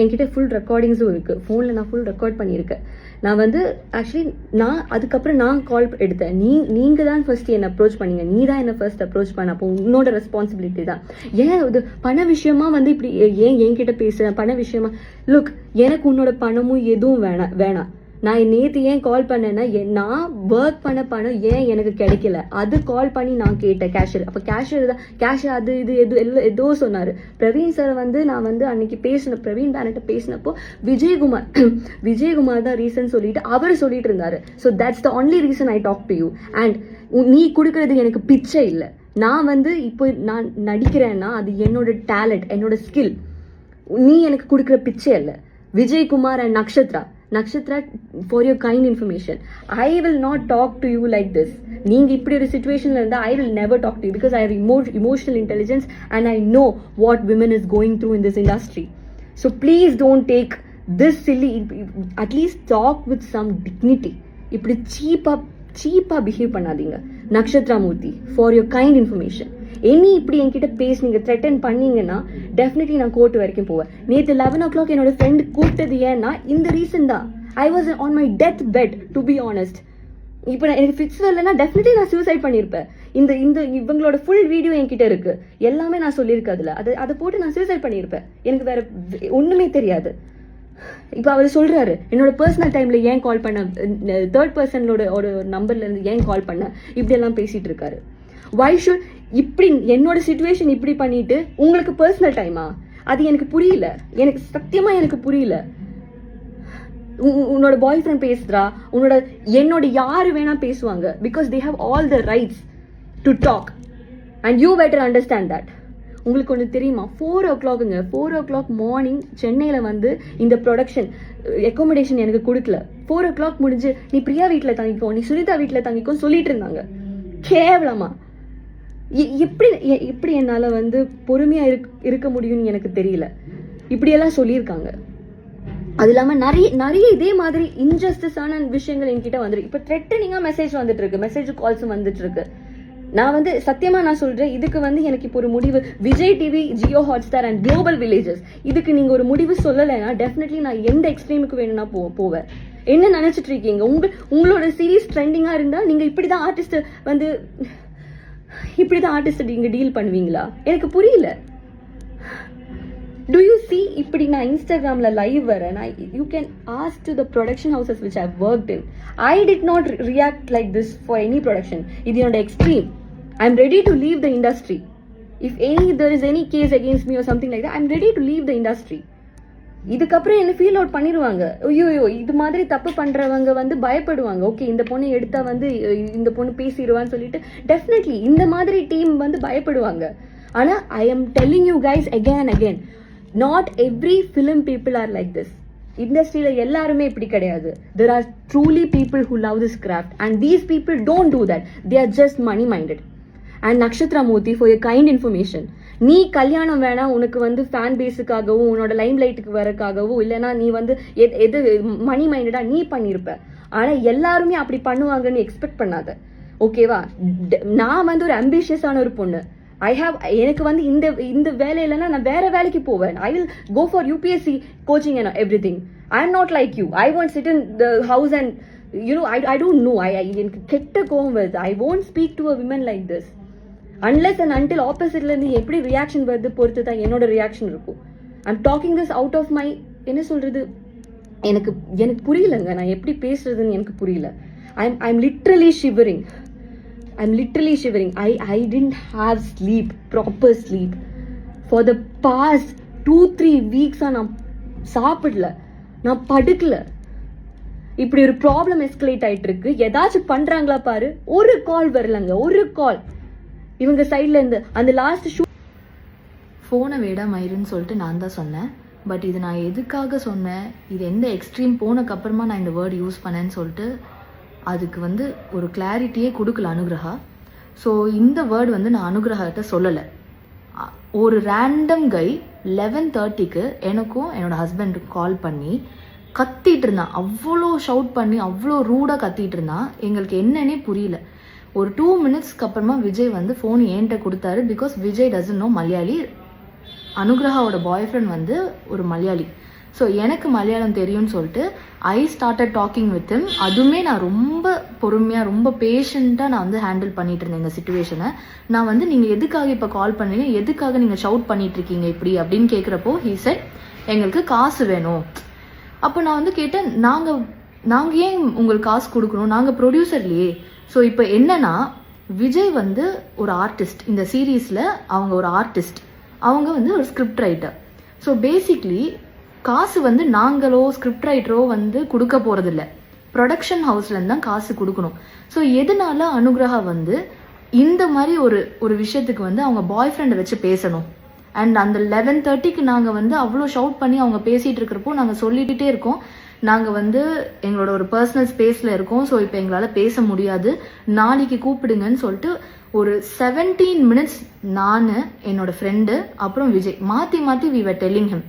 என்கிட்ட ஃபுல் ரெக்கார்டிங்ஸும் இருக்குது. ஃபோனில் நான் ஃபுல் ரெக்கார்ட் பண்ணியிருக்கேன். நான் வந்து ஆக்சுவலி அதுக்கப்புறம் நான் கால் எடுத்தேன். நீங்கள் தான் ஃபர்ஸ்ட் என்னை அப்ரோச் பண்ணீங்க, நீ தான் என்னை ஃபர்ஸ்ட் அப்ரோச் பண்ண. அப்போ உன்னோட ரெஸ்பான்சிபிலிட்டி தான். ஏன் இது பண விஷயமா வந்து இப்படி ஏன் என்கிட்ட பேசுகிறேன்? பண விஷயமா? லுக், எனக்கு உன்னோட பணமும் எதுவும் வேணாம். நான் நேற்று ஏன் கால் பண்ணேன்னா, நான் ஒர்க் பண்ண பணம் ஏன் எனக்கு கிடைக்கல, அது கால் பண்ணி நான் கேட்டேன் கேஷியர். அப்போ கேஷியர் தான் கேஷியர் அது இது ஏதோ சொன்னார். பிரவீன் சார் வந்து நான் வந்து அன்னைக்கு பிரவீன் பேனட்ட பேசினப்போ விஜயகுமார் தான் ரீசன் சொல்லிட்டு அவர் சொல்லிட்டு இருந்தாரு. So that's the only reason I talk to you. And நீ கொடுக்கறது எனக்கு பிச்சை இல்லை. நான் வந்து இப்போ நான் நடிக்கிறேன்னா அது என்னோட டேலண்ட், என்னோட ஸ்கில். நீ எனக்கு கொடுக்குற பிச்சை இல்லை. Vijayakumar and Nakshatra, for your kind information, I will not talk to you like this. நீங்க இப்படி ஒரு சிச்சுவேஷன்ல இருந்தா I will never talk to you because I have emotional intelligence and I know what women is going through in this industry. So please don't take this silly, at least talk with some dignity. இப்படி சீப்பா behave பண்ணாதீங்க. நக்ஷத்ரா மூர்த்தி, for your kind information, இப்படி என்கிட்ட பேசுனீங்க, threaten பண்ணீங்கன்னா definitely நான் court வரைக்கும் போவேன். நேற்று 11 o'clock என்னோட ஃப்ரெண்ட் கூப்பிட்டது ஏன்னா இந்த ரீசன் தான். I was on my death bed, to be honest. இப்போ எனக்கு ஃபிக்ஸ் வரலன்னா டெஃபினெட்லி நான் சூசைட் பண்ணியிருப்பேன். இந்த இவங்களோட ஃபுல் வீடியோ என்கிட்ட இருக்கு, எல்லாமே நான் சொல்லியிருக்கேன். அதை போட்டு நான் சூசைட் பண்ணியிருப்பேன். எனக்கு வேற ஒண்ணுமே தெரியாது. இப்போ அவர் சொல்றாரு, என்னோட பர்சனல் டைம்ல ஏன் கால் பண்ண, தேர்ட் பர்சனோட ஒரு நம்பர்ல இருந்து ஏன் கால் பண்ண, இப்படி எல்லாம் பேசிட்டு இருக்காரு. வை ஷுட் இப்படி என்னோட சிச்சுவேஷன் இப்படி பண்ணிட்டு உங்களுக்கு பர்சனல் டைமா? அது எனக்கு புரியல. எனக்கு சத்தியமா எனக்கு புரியல. உன்னோட பாய் ஃப்ரெண்ட் பேசுறா, என்னோட யாரு வேணா பேசுவாங்க. Because they have all the rights to talk and you better understand that. உங்களுக்கு ஒன்று தெரியுமா, 4 o'clockங்க, 4 o'clock மார்னிங் சென்னையில் வந்து இந்த ப்ரொடக்ஷன் அக்காமடேஷன் எனக்கு கொடுக்கல. 4 o'clock முடிஞ்சு நீ பிரியா வீட்டில் தங்கிக்கோ, நீ சுனிதா வீட்டில் தங்கிக்கோன்னு சொல்லிட்டு இருந்தாங்க. கேவலமா எப்படி என்னால் வந்து பொறுமையாக இருக்க முடியும்னு எனக்கு தெரியல. இப்படியெல்லாம் சொல்லியிருக்காங்க. அது இல்லாமல் நிறைய இதே மாதிரி இன்ஜஸ்டிஸான விஷயங்கள் என்கிட்ட வந்துருக்கு. இப்போ த்ரெட்டனிங்காக மெசேஜ் வந்துட்டு இருக்கு, மெசேஜ் கால்ஸும் வந்துட்டு இருக்கு. நான் வந்து சத்தியமா நான் சொல்றேன், இதுக்கு வந்து எனக்கு இப்போ ஒரு முடிவு, Vijay TV, Jio Hotstar and global villages, இதுக்கு நீங்க ஒரு முடிவு சொல்லலைன்னா டெஃபினெட்லி நான் எந்த எக்ஸ்ட்ரீமுக்கு வேணும்னா போவேன். என்ன நினைச்சிட்டு இருக்கீங்க? உங்களோட சீரீஸ் ட்ரெண்டிங்கா இருந்தா நீங்க இப்படிதான் ஆர்டிஸ்ட் வந்து இப்படிதான் ஆர்டிஸ்ட் நீங்க டீல் பண்ணுவீங்களா? எனக்கு புரியல. Do you see, இப்படி நான் இன்ஸ்டாகிராம்ல லைவ் வரேன், you can ask to the production houses which I've worked in. I did not react like this for any production. இது என்னோட extreme. I'm ready to leave the industry. If there is any case against me or something like that, I'm ready to leave the industry. இதுக்கப்புறம் என்ன feel out பண்ணிடுவாங்க. ஐயோ இது மாதிரி தப்பு பண்றவங்க வந்து பயப்படுவாங்க. ஓகே, இந்த பொண்ணு எடுத்தா வந்து இந்த பொண்ணு பேசிடுவான்னு சொல்லிட்டு டெஃபினெட்லி இந்த மாதிரி டீம் வந்து பயப்படுவாங்க. ஆனா I am telling you guys again and again, not every film people are like this. இண்டஸ்ட்ரியில எல்லாருமே இப்படி கிடையாது. There are truly people who love this craft and these people don't do that. They are just money minded. And Nakshatra Murthy, for your kind information, நீ கல்யாணம் வேணா உனக்கு வந்து fan பேஸுக்காகவும் உன்னோட லைம் லைட்டுக்கு வரக்காகவும் இல்லைன்னா நீ வந்து எது மணி மைண்டடா நீ பண்ணியிருப்ப. ஆனா எல்லாருமே அப்படி பண்ணுவாங்கன்னு எக்ஸ்பெக்ட் பண்ணாத, ஓகேவா? நான் வந்து ஒரு அம்பிஷியஸான ஒரு பொண்ணு. எனக்கு வந்து இந்த வேலை இல்லைன்னா நான் வேற வேலைக்கு போவேன். I will go for UPSC coaching and everything. I am not like you. I won't sit in the house and I don't know. எனக்கு கெட்ட கோவம் வருது. I won't speak to a woman like this unless and until oppositeல இருந்து எப்படி reaction வருது பொறுத்து தான் என்னோட ரியாக்ஷன் இருக்கும். I'm talking this out of my என்ன சொல்றது, எனக்கு புரியலங்க. நான் எப்படி பேசுறதுன்னு எனக்கு புரியல. I'm literally shivering. I didn't have sleep, proper sleep for the past 2-3 weeks. நான் சாப்பிடல, நான் படுக்கல. இப்படி ஒரு ப்ராப்ளம் எஸ்கலேட் ஆயிட்டு இருக்கு. ஏதாச்சும் பண்றாங்களா பாரு. ஒரு கால் வரலங்க, ஒரு கால் இவங்க சைட்ல இருந்து. அந்த லாஸ்ட் ஃபோனை விட மயிருன்னு சொல்லிட்டு நான் தான் சொன்னேன். பட் இது நான் எதுக்காக சொன்னேன், இது எந்த எக்ஸ்ட்ரீம் போனக்கு அப்புறமா நான் இந்த வேர்டு யூஸ் பண்ணேன்னு சொல்லிட்டு அதுக்கு வந்து ஒரு கிளாரிட்டியே கொடுக்கல அனுகிரகா. ஸோ இந்த வேர்டு வந்து நான் அனுகிரகிட்ட சொல்லலை. ஒரு ரேண்டம் கை 11:30க்கு எனக்கும் என்னோட ஹஸ்பண்டுக்கும் கால் பண்ணி கத்திட்டு இருந்தான். அவ்வளோ ஷவுட் பண்ணி அவ்வளோ ரூடாக கத்திட்டு இருந்தான். எங்களுக்கு என்னன்னே புரியல. ஒரு 2 மினிட்ஸ்க்கு அப்புறமா விஜய் வந்து ஃபோன் என்கிட்ட கொடுத்தாரு. Because Vijay doesn't know Malayali. அனுகிரகாவோட பாய் ஃப்ரெண்ட் வந்து ஒரு மலையாளி. ஸோ எனக்கு மலையாளம் தெரியும்னு சொல்லிட்டு I started talking with him. அதுவுமே நான் ரொம்ப பொறுமையாக ரொம்ப பேஷண்ட்டாக நான் வந்து ஹேண்டில் பண்ணிட்டு இருந்தேன் இந்த சுச்சுவேஷனை. நான் வந்து நீங்கள் எதுக்காக இப்போ கால் பண்ணீங்க, எதுக்காக நீங்கள் ஷவுட் பண்ணிட்டு இருக்கீங்க இப்படி அப்படின்னு கேட்குறப்போ ஹீ செட் எங்களுக்கு காசு வேணும். அப்போ நான் வந்து கேட்டேன், நாங்கள் ஏன் உங்களுக்கு காசு கொடுக்கணும், நாங்கள் ப்ரொடியூசர்லையே. ஸோ இப்போ என்னன்னா விஜய் வந்து ஒரு ஆர்டிஸ்ட், இந்த சீரீஸில் அவங்க ஒரு ஆர்டிஸ்ட், அவங்க வந்து ஒரு ஸ்கிரிப்ட் ரைட்டர். ஸோ பேசிக்லி காசு வந்து நாங்களோ ஸ்கிரிப்ட் ரைட்டரோ வந்து கொடுக்க போகிறதில்ல, ப்ரொடக்ஷன் ஹவுஸ்லேருந்து தான் காசு கொடுக்கணும். ஸோ எதனால அனுகிரகா வந்து இந்த மாதிரி ஒரு விஷயத்துக்கு வந்து அவங்க பாய் ஃப்ரெண்டை வச்சு பேசணும். அண்ட் அந்த 11:30க்கு நாங்கள் வந்து அவ்வளோ ஷவுட் பண்ணி அவங்க பேசிகிட்டு இருக்கிறப்போ நாங்கள் சொல்லிகிட்டே இருக்கோம், நாங்கள் வந்து எங்களோட ஒரு பர்சனல் ஸ்பேஸில் இருக்கோம், ஸோ இப்போ எங்களால் பேச முடியாது, நாளைக்கு கூப்பிடுங்கன்னு சொல்லிட்டு ஒரு 17 மினிட்ஸ் நான் என்னோட ஃப்ரெண்டு அப்புறம் விஜய் மாற்றி வி வர் டெல்லிங் ஹிம்.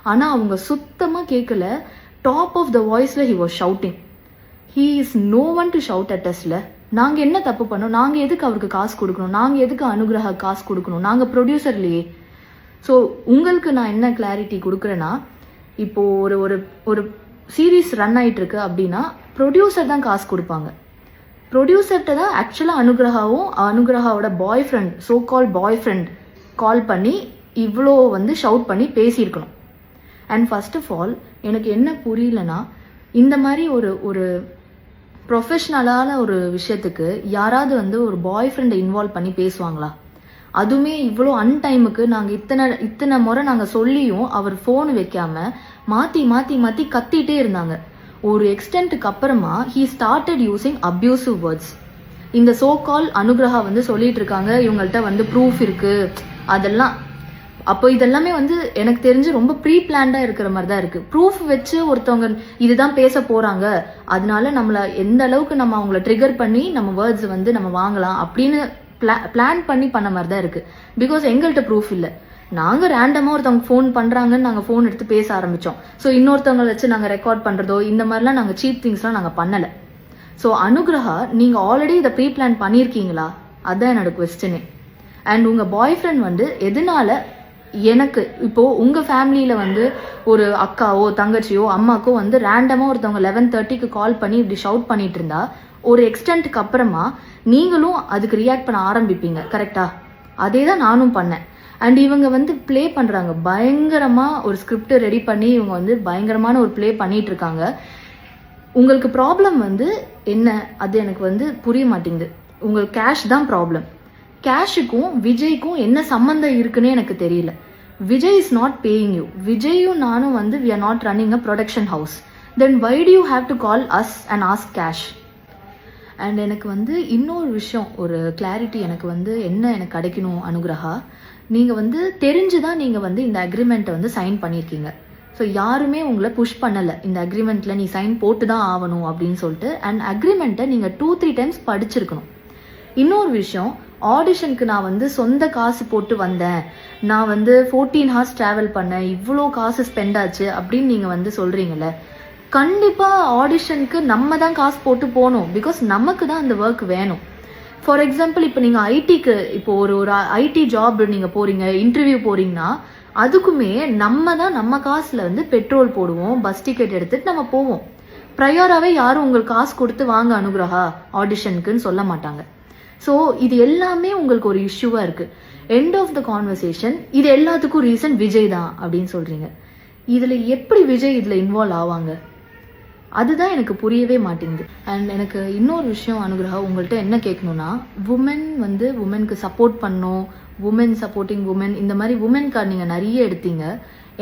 ஆனால் அவங்க சுத்தமாக கேட்கல. டாப் ஆஃப் த வாய்ஸில் he was shouting. He is no one to shout at அஸ்ல. நாங்கள் என்ன தப்பு பண்ணோம், நாங்கள் எதுக்கு அவருக்கு காசு கொடுக்கணும், நாங்கள் எதுக்கு அனுகிரகா காசு கொடுக்கணும், நாங்கள் ப்ரொடியூசர்லையே. ஸோ உங்களுக்கு நான் என்ன கிளாரிட்டி கொடுக்குறேன்னா, இப்போது ஒரு சீரீஸ் ரன் ஆகிட்டு இருக்கு அப்படின்னா ப்ரொடியூசர் தான் காசு கொடுப்பாங்க. ப்ரொடியூசர்கிட்ட தான் ஆக்சுவலாக அனுகிரகாவோட பாய் ஃப்ரெண்ட், சோ கால் பாய் ஃப்ரெண்ட் கால் பண்ணி இவ்வளோ வந்து ஷவுட் பண்ணி பேசியிருக்கணும். அண்ட் ஃபர்ஸ்ட் ஆஃப் ஆல் எனக்கு என்ன புரியலனா, இந்த மாதிரி ஒரு ப்ரொஃபஷ்னலான ஒரு விஷயத்துக்கு யாராவது வந்து ஒரு பாய் ஃப்ரெண்டை இன்வால்வ் பண்ணி பேசுவாங்களா? அதுவுமே இவ்வளோ அன்டைமுக்கு. நாங்கள் இத்தனை முறை நாங்கள் சொல்லியும் அவர் ஃபோன் வைக்காம மாற்றி கத்திட்டே இருந்தாங்க. ஒரு எக்ஸ்டென்ட்டுக்கு அப்புறமா he started using abusive words. இந்த சோ கால் அனுகிரகா வந்து சொல்லிட்டு இருக்காங்க, இவங்கள்ட்ட வந்து ப்ரூஃப் இருக்கு, அதெல்லாம் அப்போ இதெல்லாமே வந்து எனக்கு தெரிஞ்சு ரொம்ப ப்ரீ பிளான்டா இருக்கிற மாதிரி தான் இருக்கு. ப்ரூஃப் வச்சு ஒருத்தவங்க இதுதான் பேச போறாங்க, அதனால நம்மள எந்த அளவுக்கு நம்ம அவங்கள ட்ரிகர் பண்ணி நம்ம வேர்ட்ஸ் வந்து நம்ம வாங்கலாம் அப்படின்னு பிளான் பண்ணி பண்ண மாதிரி தான் இருக்கு. பிகாஸ் எங்கள்கிட்ட ப்ரூஃப் இல்லை. நாங்கள் ரேண்டமாக ஒருத்தவங்க ஃபோன் பண்ணுறாங்கன்னு நாங்கள் ஃபோன் எடுத்து பேச ஆரம்பித்தோம். ஸோ இன்னொருத்தவங்களை வச்சு நாங்கள் ரெக்கார்ட் பண்ணுறதோ இந்த மாதிரிலாம் நாங்கள் சீப் திங்ஸ்லாம் நாங்கள் பண்ணலை. ஸோ அனுகிரகா, நீங்கள் ஆல்ரெடி இதை ப்ரீ பிளான் பண்ணியிருக்கீங்களா? அதுதான் என்னோட கொஸ்டினே. அண்ட் உங்கள் பாய் ஃப்ரெண்ட் வந்து எதனால எனக்கு இப்போது உங்கள் ஃபேமிலியில் வந்து ஒரு அக்காவோ தங்கச்சியோ அம்மாக்கோ வந்து ரேண்டமாக ஒருத்தவங்க 11:30க்கு கால் பண்ணி இப்படி ஷவுட் பண்ணிட்டு இருந்தா ஒரு எக்ஸ்டென்ட்டுக்கு அப்புறமா நீங்களும் அதுக்கு ரியாக்ட் பண்ண ஆரம்பிப்பீங்க, கரெக்டா? அதே தான் நானும் பண்ணேன். அண்ட் இவங்க வந்து ப்ளே பண்ணுறாங்க பயங்கரமாக, ஒரு ஸ்கிரிப்ட் ரெடி பண்ணி இவங்க வந்து பயங்கரமான ஒரு ப்ளே பண்ணிட்டு இருக்காங்க. உங்களுக்கு ப்ராப்ளம் வந்து என்ன, அது எனக்கு வந்து புரிய மாட்டேங்குது. உங்களுக்கு கேஷ் தான் ப்ராப்ளம். கேஷுக்கும் விஜய்க்கும் என்ன சம்மந்தம் இருக்குன்னே எனக்கு தெரியல. Vijay is not paying you. விஜயும் நானும் வந்து we are not running a production house. Then why do you have to call us and ask cash? And எனக்கு வந்து இன்னொரு விஷயம், ஒரு கிளாரிட்டி எனக்கு வந்து என்ன எனக்கு கிடைக்கணும் அனுகிரகா. நீங்கள் வந்து தெரிஞ்சுதான் நீங்கள் வந்து இந்த அக்ரிமெண்ட்டை வந்து சைன் பண்ணியிருக்கீங்க. ஸோ யாருமே உங்களை புஷ் பண்ணலை இந்த அக்ரிமெண்ட்டில் நீ சைன் போட்டு தான் ஆகணும் அப்படின்னு சொல்லிட்டு. அண்ட் அக்ரிமெண்ட்டை நீங்கள் 2-3 டைம்ஸ் படிச்சிருக்கணும். இன்னொரு விஷயம், ஆடிஷனுக்கு நான் வந்து சொந்த காசு போட்டு வந்தேன், நான் வந்து 14 hours ட்ராவல் பண்ணேன், இவ்வளோ காசு ஸ்பெண்ட் ஆச்சு அப்படின்னு நீங்கள் வந்து சொல்கிறீங்களே. கண்டிப்பாக ஆடிஷனுக்கு நம்ம தான் காசு போட்டு போகணும். பிகாஸ் நமக்கு தான் அந்த ஒர்க் வேணும். ஃபார் எக்ஸாம்பிள், இப்போ நீங்கள் ஐடிக்கு இப்போ ஒரு ஐடி ஜாப் நீங்கள் போகிறீங்க, இன்டர்வியூ போகிறீங்கன்னா அதுக்குமே நம்ம தான் நம்ம காசில் வந்து பெட்ரோல் போடுவோம், பஸ் டிக்கெட் எடுத்துகிட்டு நம்ம போவோம். ப்ரையராகவே யாரும் உங்களுக்கு காசு கொடுத்து வாங்க அனுகிரகா ஆடிஷனுக்குன்னு சொல்ல மாட்டாங்க. ஸோ இது எல்லாமே உங்களுக்கு ஒரு இஷ்யூவாக இருக்குது. எண்ட் ஆஃப் த கான்வர்சேஷன் இது எல்லாத்துக்கும் ரீசன் விஜய் தான் அப்படின்னு சொல்கிறீங்க. இதில் எப்படி விஜய் இதில் இன்வால்வ் ஆவாங்க? அதுதான் எனக்கு புரியவே மாட்டேங்குது. அண்ட் எனக்கு இன்னொரு விஷயம் அனுகிரகா, உங்கள்கிட்ட என்ன கேட்கணும்னா, உமன் வந்து உமனுக்கு சப்போர்ட் பண்ணோம், உமன் சப்போர்ட்டிங் உமன், இந்த மாதிரி உமன் கார்டு நீங்கள் நிறைய எடுத்தீங்க.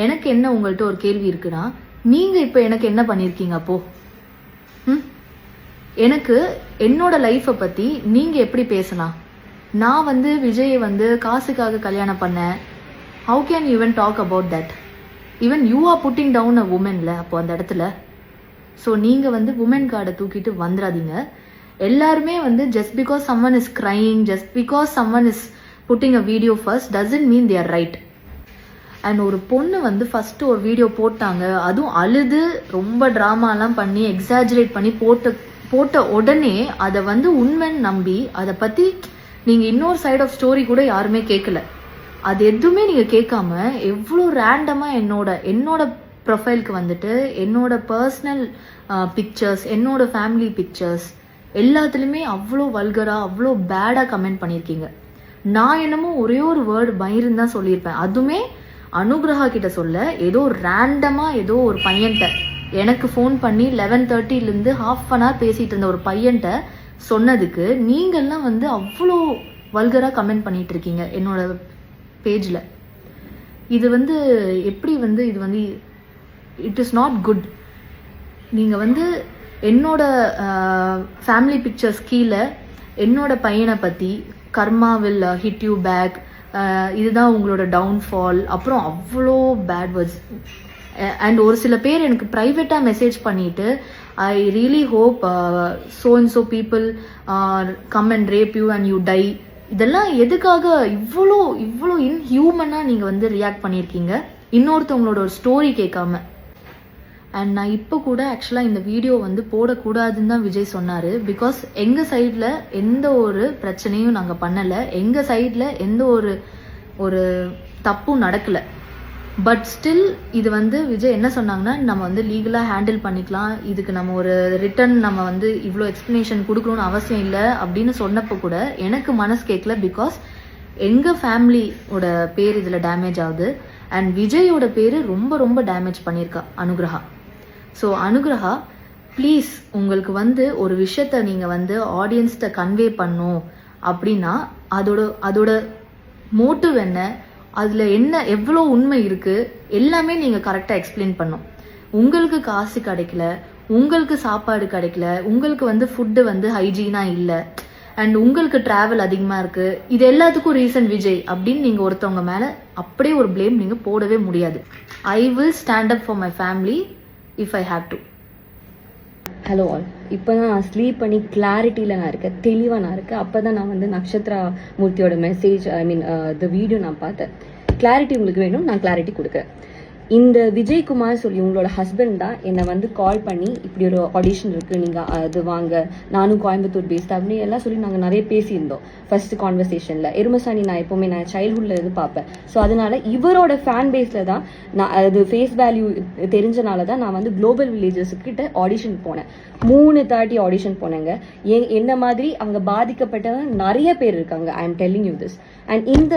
எனக்கு என்ன உங்கள்கிட்ட ஒரு கேள்வி இருக்குன்னா, நீங்கள் இப்போ எனக்கு என்ன பண்ணியிருக்கீங்க அப்போது? எனக்கு என்னோட லைஃப்பை பற்றி நீங்கள் எப்படி பேசலாம்? நான் வந்து விஜயை வந்து காசுக்காக கல்யாணம் பண்ணேன். How can you even talk about that? Even you are putting down a உமன்ல அப்போ அந்த இடத்துல. ஸோ நீங்கள் வந்து உமன் கார்டை தூக்கிட்டு வந்துடாதீங்க. எல்லாருமே வந்து just because someone is crying, just because someone is putting a video first doesn't mean they are right. And ஒரு பொண்ணு வந்து ஃபஸ்ட்டு ஒரு வீடியோ போட்டாங்க, அதுவும் அழுது ரொம்ப ட்ராமாலாம் பண்ணி எக்ஸாஜரேட் பண்ணி போட்ட உடனே அதை வந்து உண்மைன்னு நம்பி அதை பற்றி நீங்கள் இன்னொரு சைட் ஆஃப் ஸ்டோரி கூட யாருமே கேட்கல. அது எதுவுமே நீங்கள் கேட்காம எவ்வளோ ரேண்டமாக என்னோட ப்ரொஃபைலுக்கு வந்துட்டு என்னோட பர்சனல் பிக்சர்ஸ், என்னோட ஃபேமிலி பிக்சர்ஸ் எல்லாத்துலேயுமே அவ்வளோ வல்கராக அவ்வளோ பேடாக கமெண்ட் பண்ணியிருக்கீங்க. நான் என்னமோ ஒரே ஒரு வேர்டு பயிர்னு தான் சொல்லியிருப்பேன். அதுவுமே அனுகிரகா கிட்ட சொல்ல, ஏதோ ரேண்டமாக ஏதோ ஒரு பையன்கிட்ட எனக்கு ஃபோன் பண்ணி 11:30லேருந்து ½ an hour பேசிகிட்டு இருந்த ஒரு பையன்கிட்ட சொன்னதுக்கு நீங்கள்லாம் வந்து அவ்வளோ வல்கராக கமெண்ட் பண்ணிகிட்டு இருக்கீங்க என்னோட பேஜில். இது வந்து எப்படி வந்து இது வந்து இட் இஸ் நாட் குட். நீங்கள் வந்து என்னோட ஃபேமிலி பிக்சர்ஸ் கீழே என்னோட பையனை பற்றி karma will hit you back, இதுதான் உங்களோட டவுன்ஃபால், அப்புறம் அவ்வளோ பேட் வேர்ட்ஸ். அண்ட் ஒரு சில பேர் எனக்கு ப்ரைவேட்டாக மெசேஜ் பண்ணிவிட்டு I really hope so and so people come and rape you and you die. இதெல்லாம் எதுக்காக இவ்வளோ இன்ஹியூமனாக நீங்கள் வந்து ரியாக்ட் பண்ணியிருக்கீங்க இன்னொருத்தவங்களோட ஒரு ஸ்டோரி கேட்காம? அண்ட் நான் இப்போ கூட ஆக்சுவலாக இந்த வீடியோ வந்து போடக்கூடாதுன்னு தான் விஜய் சொன்னார். பிகாஸ் எங்கள் சைடில் எந்த ஒரு பிரச்சனையும் நாங்கள் பண்ணலை, எங்கள் சைடில் எந்த ஒரு தப்பும் நடக்கலை. பட் ஸ்டில் இது வந்து விஜய் என்ன சொன்னாங்கன்னா, நம்ம வந்து லீகலாக ஹேண்டில் பண்ணிக்கலாம், இதுக்கு நம்ம ஒரு ரிட்டன் நம்ம வந்து இவ்வளோ எக்ஸ்ப்ளனேஷன் கொடுக்கணும்னு அவசியம் இல்லை அப்படின்னு சொன்னப்போ கூட எனக்கு மனசு கேட்கல. பிகாஸ் எங்கள் ஃபேமிலியோட பேர் இதில் டேமேஜ் ஆகுது அண்ட் விஜயோட பேர் ரொம்ப ரொம்ப டேமேஜ் பண்ணியிருக்கா அனுகிரகா. ஸோ அனுகிரகா ப்ளீஸ், உங்களுக்கு வந்து ஒரு விஷயத்த நீங்கள் வந்து ஆடியன்ஸ்கிட்ட கன்வே பண்ணும் அப்படின்னா அதோட மோட்டிவ் என்ன, அதில் என்ன எவ்வளோ உண்மை இருக்குது எல்லாமே நீங்கள் கரெக்டாக எக்ஸ்பிளைன் பண்ணும். உங்களுக்கு காசு கிடைக்கல, உங்களுக்கு சாப்பாடு கிடைக்கல, உங்களுக்கு வந்து ஃபுட்டு வந்து ஹைஜீனாக இல்லை, அண்ட் உங்களுக்கு டிராவல் அதிகமாக இருக்குது, இது எல்லாத்துக்கும் ரீசன் விஜய் அப்படின்னு நீங்கள் ஒருத்தவங்க மேலே அப்படியே ஒரு ப்ளேம் நீங்கள் போடவே முடியாது. I will stand up for my family if I have to. Hello all, இப்போ தான் நான் ஸ்லீப் பண்ணி கிளாரிட்டியில் நான் இருக்கேன், தெளிவாக நான் இருக்கேன். அப்போ தான் நான் வந்து நக்ஷத்ரா மூர்த்தியோட message, I mean the video நான் பார்த்தேன். கிளாரிட்டி உங்களுக்கு வேணும், நான் கிளாரிட்டி கொடுக்குறேன். இந்த விஜய்குமார் சொல்லி உங்களோட ஹஸ்பண்ட் தான் என்னை வந்து கால் பண்ணி இப்படி ஒரு ஆடிஷன் இருக்குது, நீங்கள் அது வாங்க, நானும் கோயம்புத்தூர் பேஸ்ட் அப்படின்னு எல்லாம் சொல்லி நாங்கள் நிறைய பேசியிருந்தோம் ஃபர்ஸ்ட் கான்வர்சேஷனில். எருமசாணி நான் எப்போவுமே நான் சைல்ட்ஹுட்டில் இது பார்ப்பேன். ஸோ அதனால இவரோட ஃபேன் பேஸில் தான் நான் அது ஃபேஸ் வேல்யூ தெரிஞ்சனால தான் நான் வந்து குளோபல் வில்லேஜஸ்கிட்ட ஆடிஷன் போனேன். 3 ஆடிஷன் போனேங்க. என்ன மாதிரி அவங்க பாதிக்கப்பட்டவங்க நிறைய பேர் இருக்காங்க. I am telling you this. And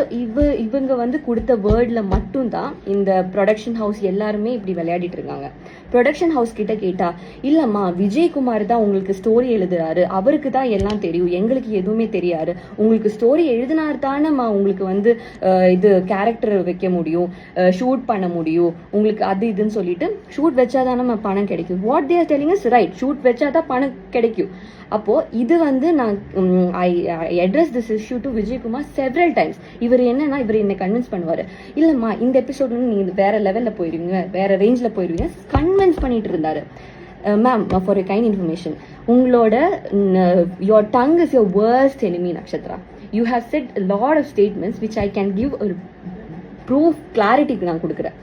இவங்க வந்து கொடுத்த வேர்டில் மட்டும்தான் இந்த ப்ரொடக்ஷன் ஹவுஸ் எல்லாருமே இப்படி விளையாடிட்டு இருக்காங்க. ப்ரொடக்ஷன் ஹவுஸ் கிட்ட கேட்டா, இல்லம்மா விஜய்குமார் தான் உங்களுக்கு ஸ்டோரி எழுதுறாரு, அவருக்கு தான் எல்லாம் தெரியும், எங்களுக்கு எதுவுமே தெரியாது, உங்களுக்கு ஸ்டோரி எழுதினார் தானேம்மா உங்களுக்கு வந்து இது கேரக்டர் வைக்க முடியும், ஷூட் பண்ண முடியும், உங்களுக்கு அது இதுன்னு சொல்லிட்டு ஷூட் வச்சாதானம்மா பணம் கிடைக்கும். What they are telling is right, shoot வச்சாதான் பணம் கிடைக்கும். அப்போ இது வந்து நான் I address this issue to Vijaykumar several times. இவர் என்னன்னா இவர் என்னை கன்வின்ஸ் பண்ணுவார், இல்லைம்மா இந்த எபிசோட் நீங்கள் வேற லெவலில் போயிடுவீங்க, வேற ரேஞ்சில் போயிடுவீங்க, கன்வின்ஸ் பண்ணிட்டு இருந்தாரு. Ma'am, for a kind information, உங்களோட your tongue is your worst enemy Nakshatra. You have said lot of statements which I can give ஒரு ப்ரூஃப், கிளாரிட்டிக்கு நான் கொடுக்குறேன்.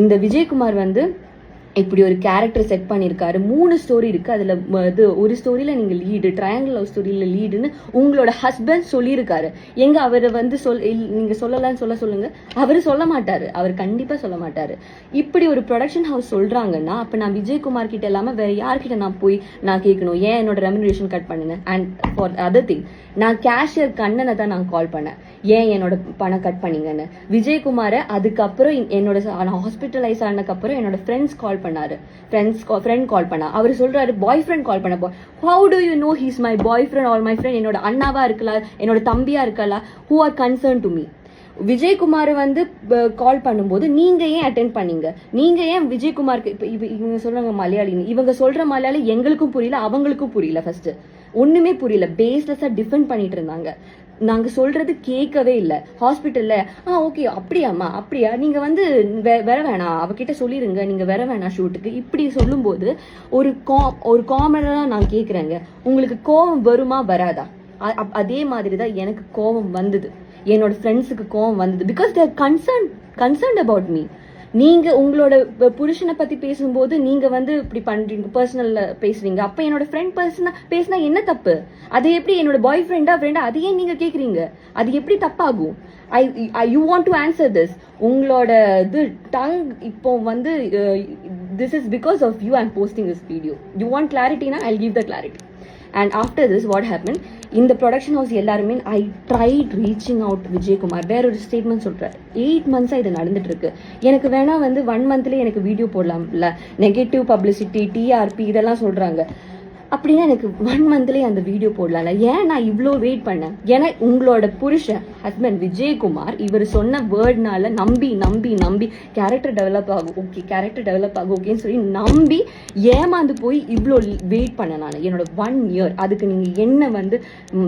இந்த விஜய்குமார் வந்து இப்படி ஒரு கேரக்டர் செட் பண்ணியிருக்காரு. 3 ஸ்டோரி இருக்கு, அதில் இது ஒரு ஸ்டோரியில நீங்க லீடு, ட்ரையாங்கிள் லவ் ஸ்டோரியில லீடுன்னு உங்களோட ஹஸ்பண்ட் சொல்லியிருக்காரு. எங்க அவரை வந்து நீங்க சொல்லலாம்னு சொல்லுங்க, அவரு சொல்ல மாட்டாரு, அவர் கண்டிப்பா சொல்ல மாட்டாரு. இப்படி ஒரு ப்ரொடக்ஷன் ஹவுஸ் சொல்றாங்கன்னா அப்ப நான் விஜய்குமார் கிட்ட இல்லாம வேற யார்கிட்ட நான் போய் நான் கேட்கணும், ஏன் என்னோட ரெமுனரேஷன் கட் பண்ணுங்க. அண்ட் ஃபார் அதர் திங், நான் கேஷியர் கண்ணனை தான் நான் கால் பண்ணேன், ஏன் என்னோட பணம் கட் பண்ணீங்கன்னு. விஜய்குமாரை அதுக்கப்புறம் என்னோட ஹாஸ்பிட்டலைஸ் ஆனதுக்கப்புறம் என்னோட ஃப்ரெண்ட்ஸ் கால் பண்ணாரு, ஃப்ரெண்ட் கால் பண்ணா. அவர் சொல்றாரு பாய் ஃப்ரெண்ட் கால் பண்ண. How to you know he's my boy friend R my friend? என்னோட அண்ணாவா இருக்கலாம், என்னோட தம்பியா இருக்கலாம், who are concern to me. Vijaykumar வந்து கால் பண்ணும்போது நீங்க ஏன் அட்டென்ட் பண்ணீங்க, நீங்க ஏன் விஜய்குமாருக்கு இவங்க சொல்றாங்க மலையாளின்னு, இவங்க சொல்ற மலையாளி எங்களுக்கும் புரியல, அவங்களுக்கும் புரியல, ஃபர்ஸ்ட் ஒண்ணுமே புரியல, பேஸ்லெஸ்ஸா டிஃபெண்ட் பண்ணிட்டு இருந்தாங்க. நாங்க சொல்றது கேட்கவே இல்லை. ஹாஸ்பிட்டல்ல ஓகே அப்படியாம்மா, அப்படியா, நீங்க வந்து வர வேணாம், அவகிட்ட சொல்லிருங்க, நீங்க வர வேணாம் ஷூட்டுக்கு, இப்படி சொல்லும் போது ஒரு காமனா நான் கேக்குறேங்க, உங்களுக்கு கோபம் வருமா வராதா? அதே மாதிரிதான் எனக்கு கோபம் வந்தது, என்னோட ஃப்ரெண்ட்ஸுக்கு கோபம் வந்தது. Because they're concerned about me. நீங்க உங்களோட புருஷனை பத்தி பேசும்போது நீங்க வந்து இப்படி பண்றீங்க, பர்சனல்ல பேசுறீங்க. அப்ப என்னோட ஃப்ரெண்ட் பர்சனா பேசினா என்ன தப்பு? அது எப்படி என்னோட பாய் ஃப்ரெண்டா அது ஏன் நீங்க கேக்குறீங்க? அது எப்படி தப்பாகும்? You want to answer this. உங்களோட இது டங் இப்போ வந்து this is because of you I am posting this video. You want கிளாரிட்டினா I give the clarity. And after this what happened, இந்த ப்ரொடக்ஷன் ஹவுஸ் எல்லாருமே I tried reaching out Vijaykumar. வேற ஒரு statement சொல்றாரு, 8 months இது நடந்துட்டு இருக்கு, எனக்கு வேணா வந்து 1 monthலேயே எனக்கு வீடியோ போடலாம்ல, நெகட்டிவ் பப்ளிசிட்டி, டிஆர்பி இதெல்லாம் சொல்றாங்க. அப்படின்னா எனக்கு 1 monthலேயே அந்த வீடியோ போடலாம்ல, ஏன் நான் இவ்வளோ வெயிட் பண்ணேன்? ஏன்னா உங்களோட புருஷன் ஹஸ்பண்ட் விஜய்குமார் இவர் சொன்ன வேர்ட்னால நம்பி நம்பி நம்பி கேரக்டர் டெவலப் ஆகும், ஓகே கேரக்டர் டெவலப் ஆகும் ஓகேன்னு சொல்லி நம்பி ஏமாந்து போய் இவ்வளோ வெயிட் பண்ண நான் என்னோட 1 year. அதுக்கு நீங்க என்ன வந்து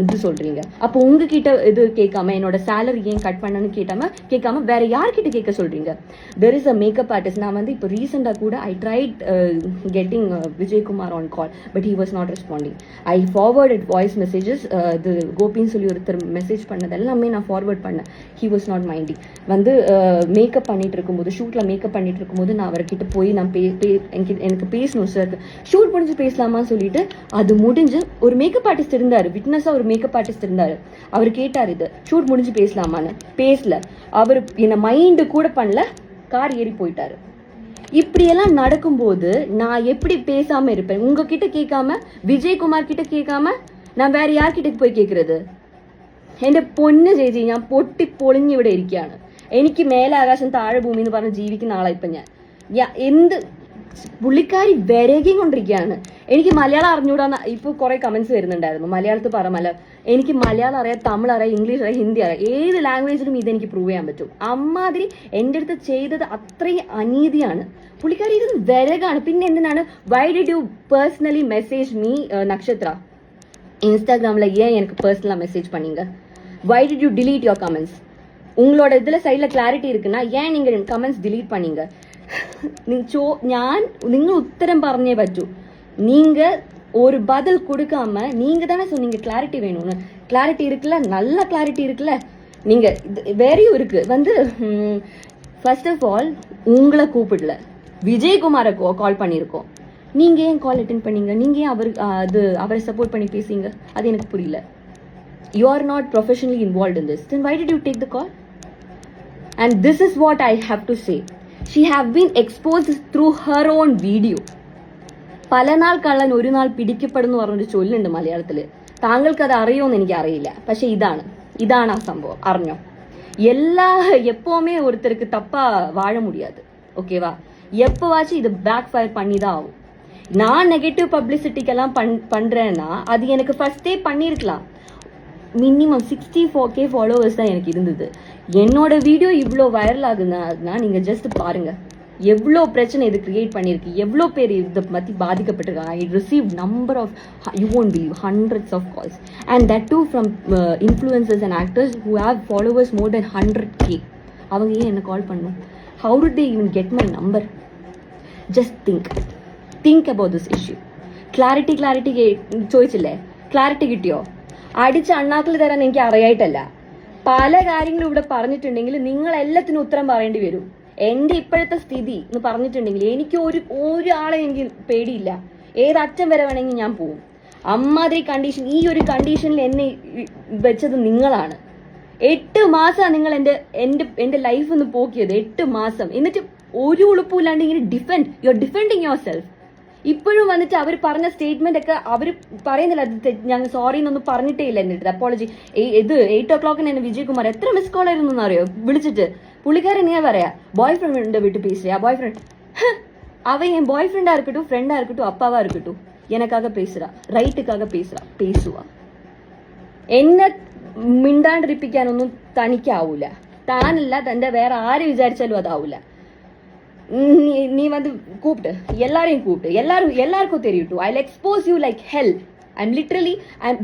இது சொல்றீங்க? அப்போ உங்ககிட்ட இது கேட்காம என்னோட சேலரி ஏன் கட் பண்ணணும்னு கேட்காம வேற யார்கிட்ட கேட்க சொல்றீங்க? There is a makeup artist. நான் வந்து இப்போ ரீசெண்டாக கூட I tried getting Vijaykumar on call, but he was not responding. I forwarded voice messages. The கோபின்னு சொல்லி ஒருத்தர் மெசேஜ் பண்ணது எல்லாமே நான் ஃபார்வர்ட் பண்ணேன். he was not minding. வந்து மேக்கப் பண்ணிட்டு இருக்கும்போது, ஷூட்ல மேக்கப் பண்ணிட்டு இருக்கும்போது நான் அவர்கிட்ட போய் நான் எனக்கு பேசணும் சார், ஷூட் முடிஞ்சு பேசலாமான்னு சொல்லிட்டு அது முடிஞ்சு ஒரு மேக்கப் ஆர்டிஸ்ட் இருந்தாரு, விட்னஸா ஒரு மேக்கப் ஆர்டிஸ்ட் இருந்தாரு. அவர் கேட்டார் இது ஷூட் முடிஞ்சு பேசலாமான்னு, பேசல. அவர் என்ன மைண்டு கூட பண்ணல, கார் ஏறி போயிட்டாரு. இப்படியெல்லாம் நடக்கும்போது நான் எப்படி பேசாம இருப்பேன்? உங்ககிட்ட கேட்காம, விஜய்குமார் கிட்ட கேட்காம நான் வேற யார்கிட்ட പോയി കേൾക്കുന്നത്? എന്റെ പൊന്ന് ചേച്ചി, ഞാൻ പൊട്ടിപ്പൊളിഞ്ഞ് ഇവിടെ ഇരിക്കുകയാണ്. എനിക്ക് മേലെ ആകാശം താഴെ ഭൂമി എന്ന് പറഞ്ഞ് ജീവിക്കുന്ന ആളാ ഇപ്പം ഞാൻ. എന്ത് പുള്ളിക്കാരി വിരകിയും കൊണ്ടിരിക്കുകയാണ്. എനിക്ക് മലയാളം അറിഞ്ഞൂടാന്ന് ഇപ്പോൾ കുറെ കമന്റ്സ് വരുന്നുണ്ടായിരുന്നു. മലയാളത്തിൽ പറ എനിക്ക് മലയാളം അറിയാം, തമിഴ് അറിയാം, ഇംഗ്ലീഷ് അറിയാം, ഹിന്ദി അറിയാം, ഏത് ലാംഗ്വേജിലും ഇതെനിക്ക് പ്രൂവ് ചെയ്യാൻ പറ്റും. അമ്മാതിരി എൻ്റെ അടുത്ത് ചെയ്തത് അത്രയും അനീതിയാണ്. പുള്ളിക്കാരി ഇത് വിരകാണ്. പിന്നെ എന്തിനാണ് why did you personally message me Nakshatra? இன்ஸ்டாகிராமில் ஏன் எனக்கு பர்சனலாக மெசேஜ் பண்ணீங்க? Why did you delete your comments? உங்களோட இதில் சைடில் கிளாரிட்டி இருக்குன்னா ஏன் நீங்கள் കമൻസ് delete பண்ணீங்க? നിങ്ങൾ ഉത്തരം പറഞ്ഞേ പറ്റൂ. நீங்கள் ஒரு பதில் கொடுக்காம நீங்கள் தானே சொன்னீங்க கிளாரிட்டி வேணும்னு. கிளாரிட்டி இருக்குல்ல, நல்ல கிளாரிட்டி இருக்குல்ல. நீங்கள் வேறையும் இருக்கு வந்து ஃபர்ஸ்ட் ஆஃப் ஆல் உங்களை கூப்பிடல, விஜயகுமாரை கால் பண்ணியிருக்கோம். நீங்கள் ஏன் கால் அட்டென்ட் பண்ணீங்க? நீங்கள் ஏன் அவரை சப்போர்ட் பண்ணி பேசுங்க? அது எனக்கு புரியல. You are not professionally involved in this. Then why did you take the call? And this is what I have to say. She have been exposed through her own video. പല നാൾ കള്ളൻ ഒരു നാൾ പിടിക്കപ്പെടുന്നു പറഞ്ഞൊരു ചൊല്ലുണ്ട് മലയാളത്തിൽ. താങ്കൾക്ക് അത് അറിയുമെന്ന് എനിക്ക് അറിയില്ല. പക്ഷെ ഇതാണ് ആ സംഭവം. അറിഞ്ഞോ? எப்பவுமே ஒருத்தருக்கு தப்பா வாழ முடியாது. ஓகேவா? எப்பவாச்சும் இது பேக் ஃபயர் பண்ணி தான் ஆகும். நான் நெகட்டிவ் பப்ளிசிட்டிக்கெல்லாம் பண்றேன்னா அது எனக்கு ஃபர்ஸ்டே பண்ணியிருக்கலாம். மினிமம் 64K ஃபாலோவர்ஸ் தான் எனக்கு இருந்தது. என்னோட வீடியோ இவ்வளோ வைரல் ஆகுதுன்னா நீங்கள் ஜஸ்ட் பாருங்க எவ்வளோ பிரச்சனை இது கிரியேட் பண்ணியிருக்கு, எவ்வளோ பேர் இதை பற்றி பாதிக்கப்பட்டிருக்காங்க. I receive number of, you won't believe, hundreds of calls, and that too from influencers and actors who have followers more than 100K. அவங்க ஏன் என்ன கால் பண்ணும்? How did they even get my number? Just think about this issue. Clarity ചോദിച്ചില്ലേ? Clarity കിട്ടിയോ? അടിച്ച് അണ്ണാക്കിൽ തരാൻ എനിക്ക് അറിയായിട്ടല്ല. പല കാര്യങ്ങളും ഇവിടെ പറഞ്ഞിട്ടുണ്ടെങ്കിൽ നിങ്ങൾ എല്ലാത്തിനും ഉത്തരം പറയേണ്ടി വരും. എൻ്റെ ഇപ്പോഴത്തെ സ്ഥിതി എന്ന് പറഞ്ഞിട്ടുണ്ടെങ്കിൽ എനിക്ക് ഒരാളെ എനിക്ക് പേടിയില്ല. ഏതറ്റം വരെ വേണമെങ്കിൽ ഞാൻ പോവും. അമ്മാതിരി കണ്ടീഷൻ, ഈ ഒരു കണ്ടീഷനിൽ എന്നെ വെച്ചത് നിങ്ങളാണ്. 8 മാസമാണ് നിങ്ങൾ എൻ്റെ ലൈഫ് ഒന്ന് പോക്കിയത്. 8 മാസം. എന്നിട്ട് ഒരു ഉളുപ്പില്ലാണ്ട് ഇങ്ങനെ you are defending your self. ഇപ്പോഴും വന്നിട്ട് അവർ പറഞ്ഞ സ്റ്റേറ്റ്മെന്റ് ഒക്കെ അവർ പറയുന്നില്ല, ഞങ്ങൾ സോറി എന്നൊന്നും പറഞ്ഞിട്ടേ ഇല്ല. എന്നിട്ട് അപ്പോളജി 8 o'clock എന്നെ വിജയകുമാർ എത്ര മിസ് കോൾ ആയിരുന്നു എന്നറിയോ വിളിച്ചിട്ട്. പുള്ളിക്കാരൻ നീ പറയാ பாய் ஃப்ரெண்ட் விட்டு பேசுறியா? பாய் ஃப்ரெண்ட் அவன் என் பாய் ஃப்ரெண்டா இருக்கட்டும், ஃப்ரெண்டா இருக்கட்டும், அப்பாவா இருக்கட்டும், எனக்காக பேசுறா, റൈറ്റുക്കാக പേസുവാ. എന്നെ മിണ്ടാണ്ടിരിപ്പിക്കാനൊന്നും തനിക്കാവൂല. താനല്ല, തന്റെ വേറെ ആര് വിചാരിച്ചാലും അതാവൂല. நீ வந்து கூப்பிட்டு எல்லாரையும் எல்லாருக்கும் தெரியட்டும். I'll expose you like hell. I'm literally,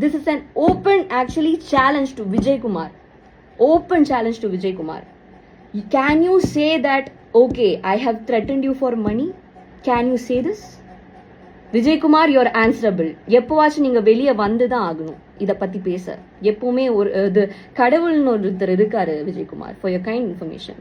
this is an open actually challenge to Vijay Kumar. Open challenge to Vijay Kumar. Can you say that, okay, I have threatened you for money? Can you say this? Vijay Kumar, you are answerable. எப்பவாச்சும் நீங்க வெளியே வந்து தான் ஆகணும் இதை பத்தி பேச. எப்பவுமே ஒரு கடவுள்னு ஒருத்தர் இருக்காரு Vijayakumar. For your kind information.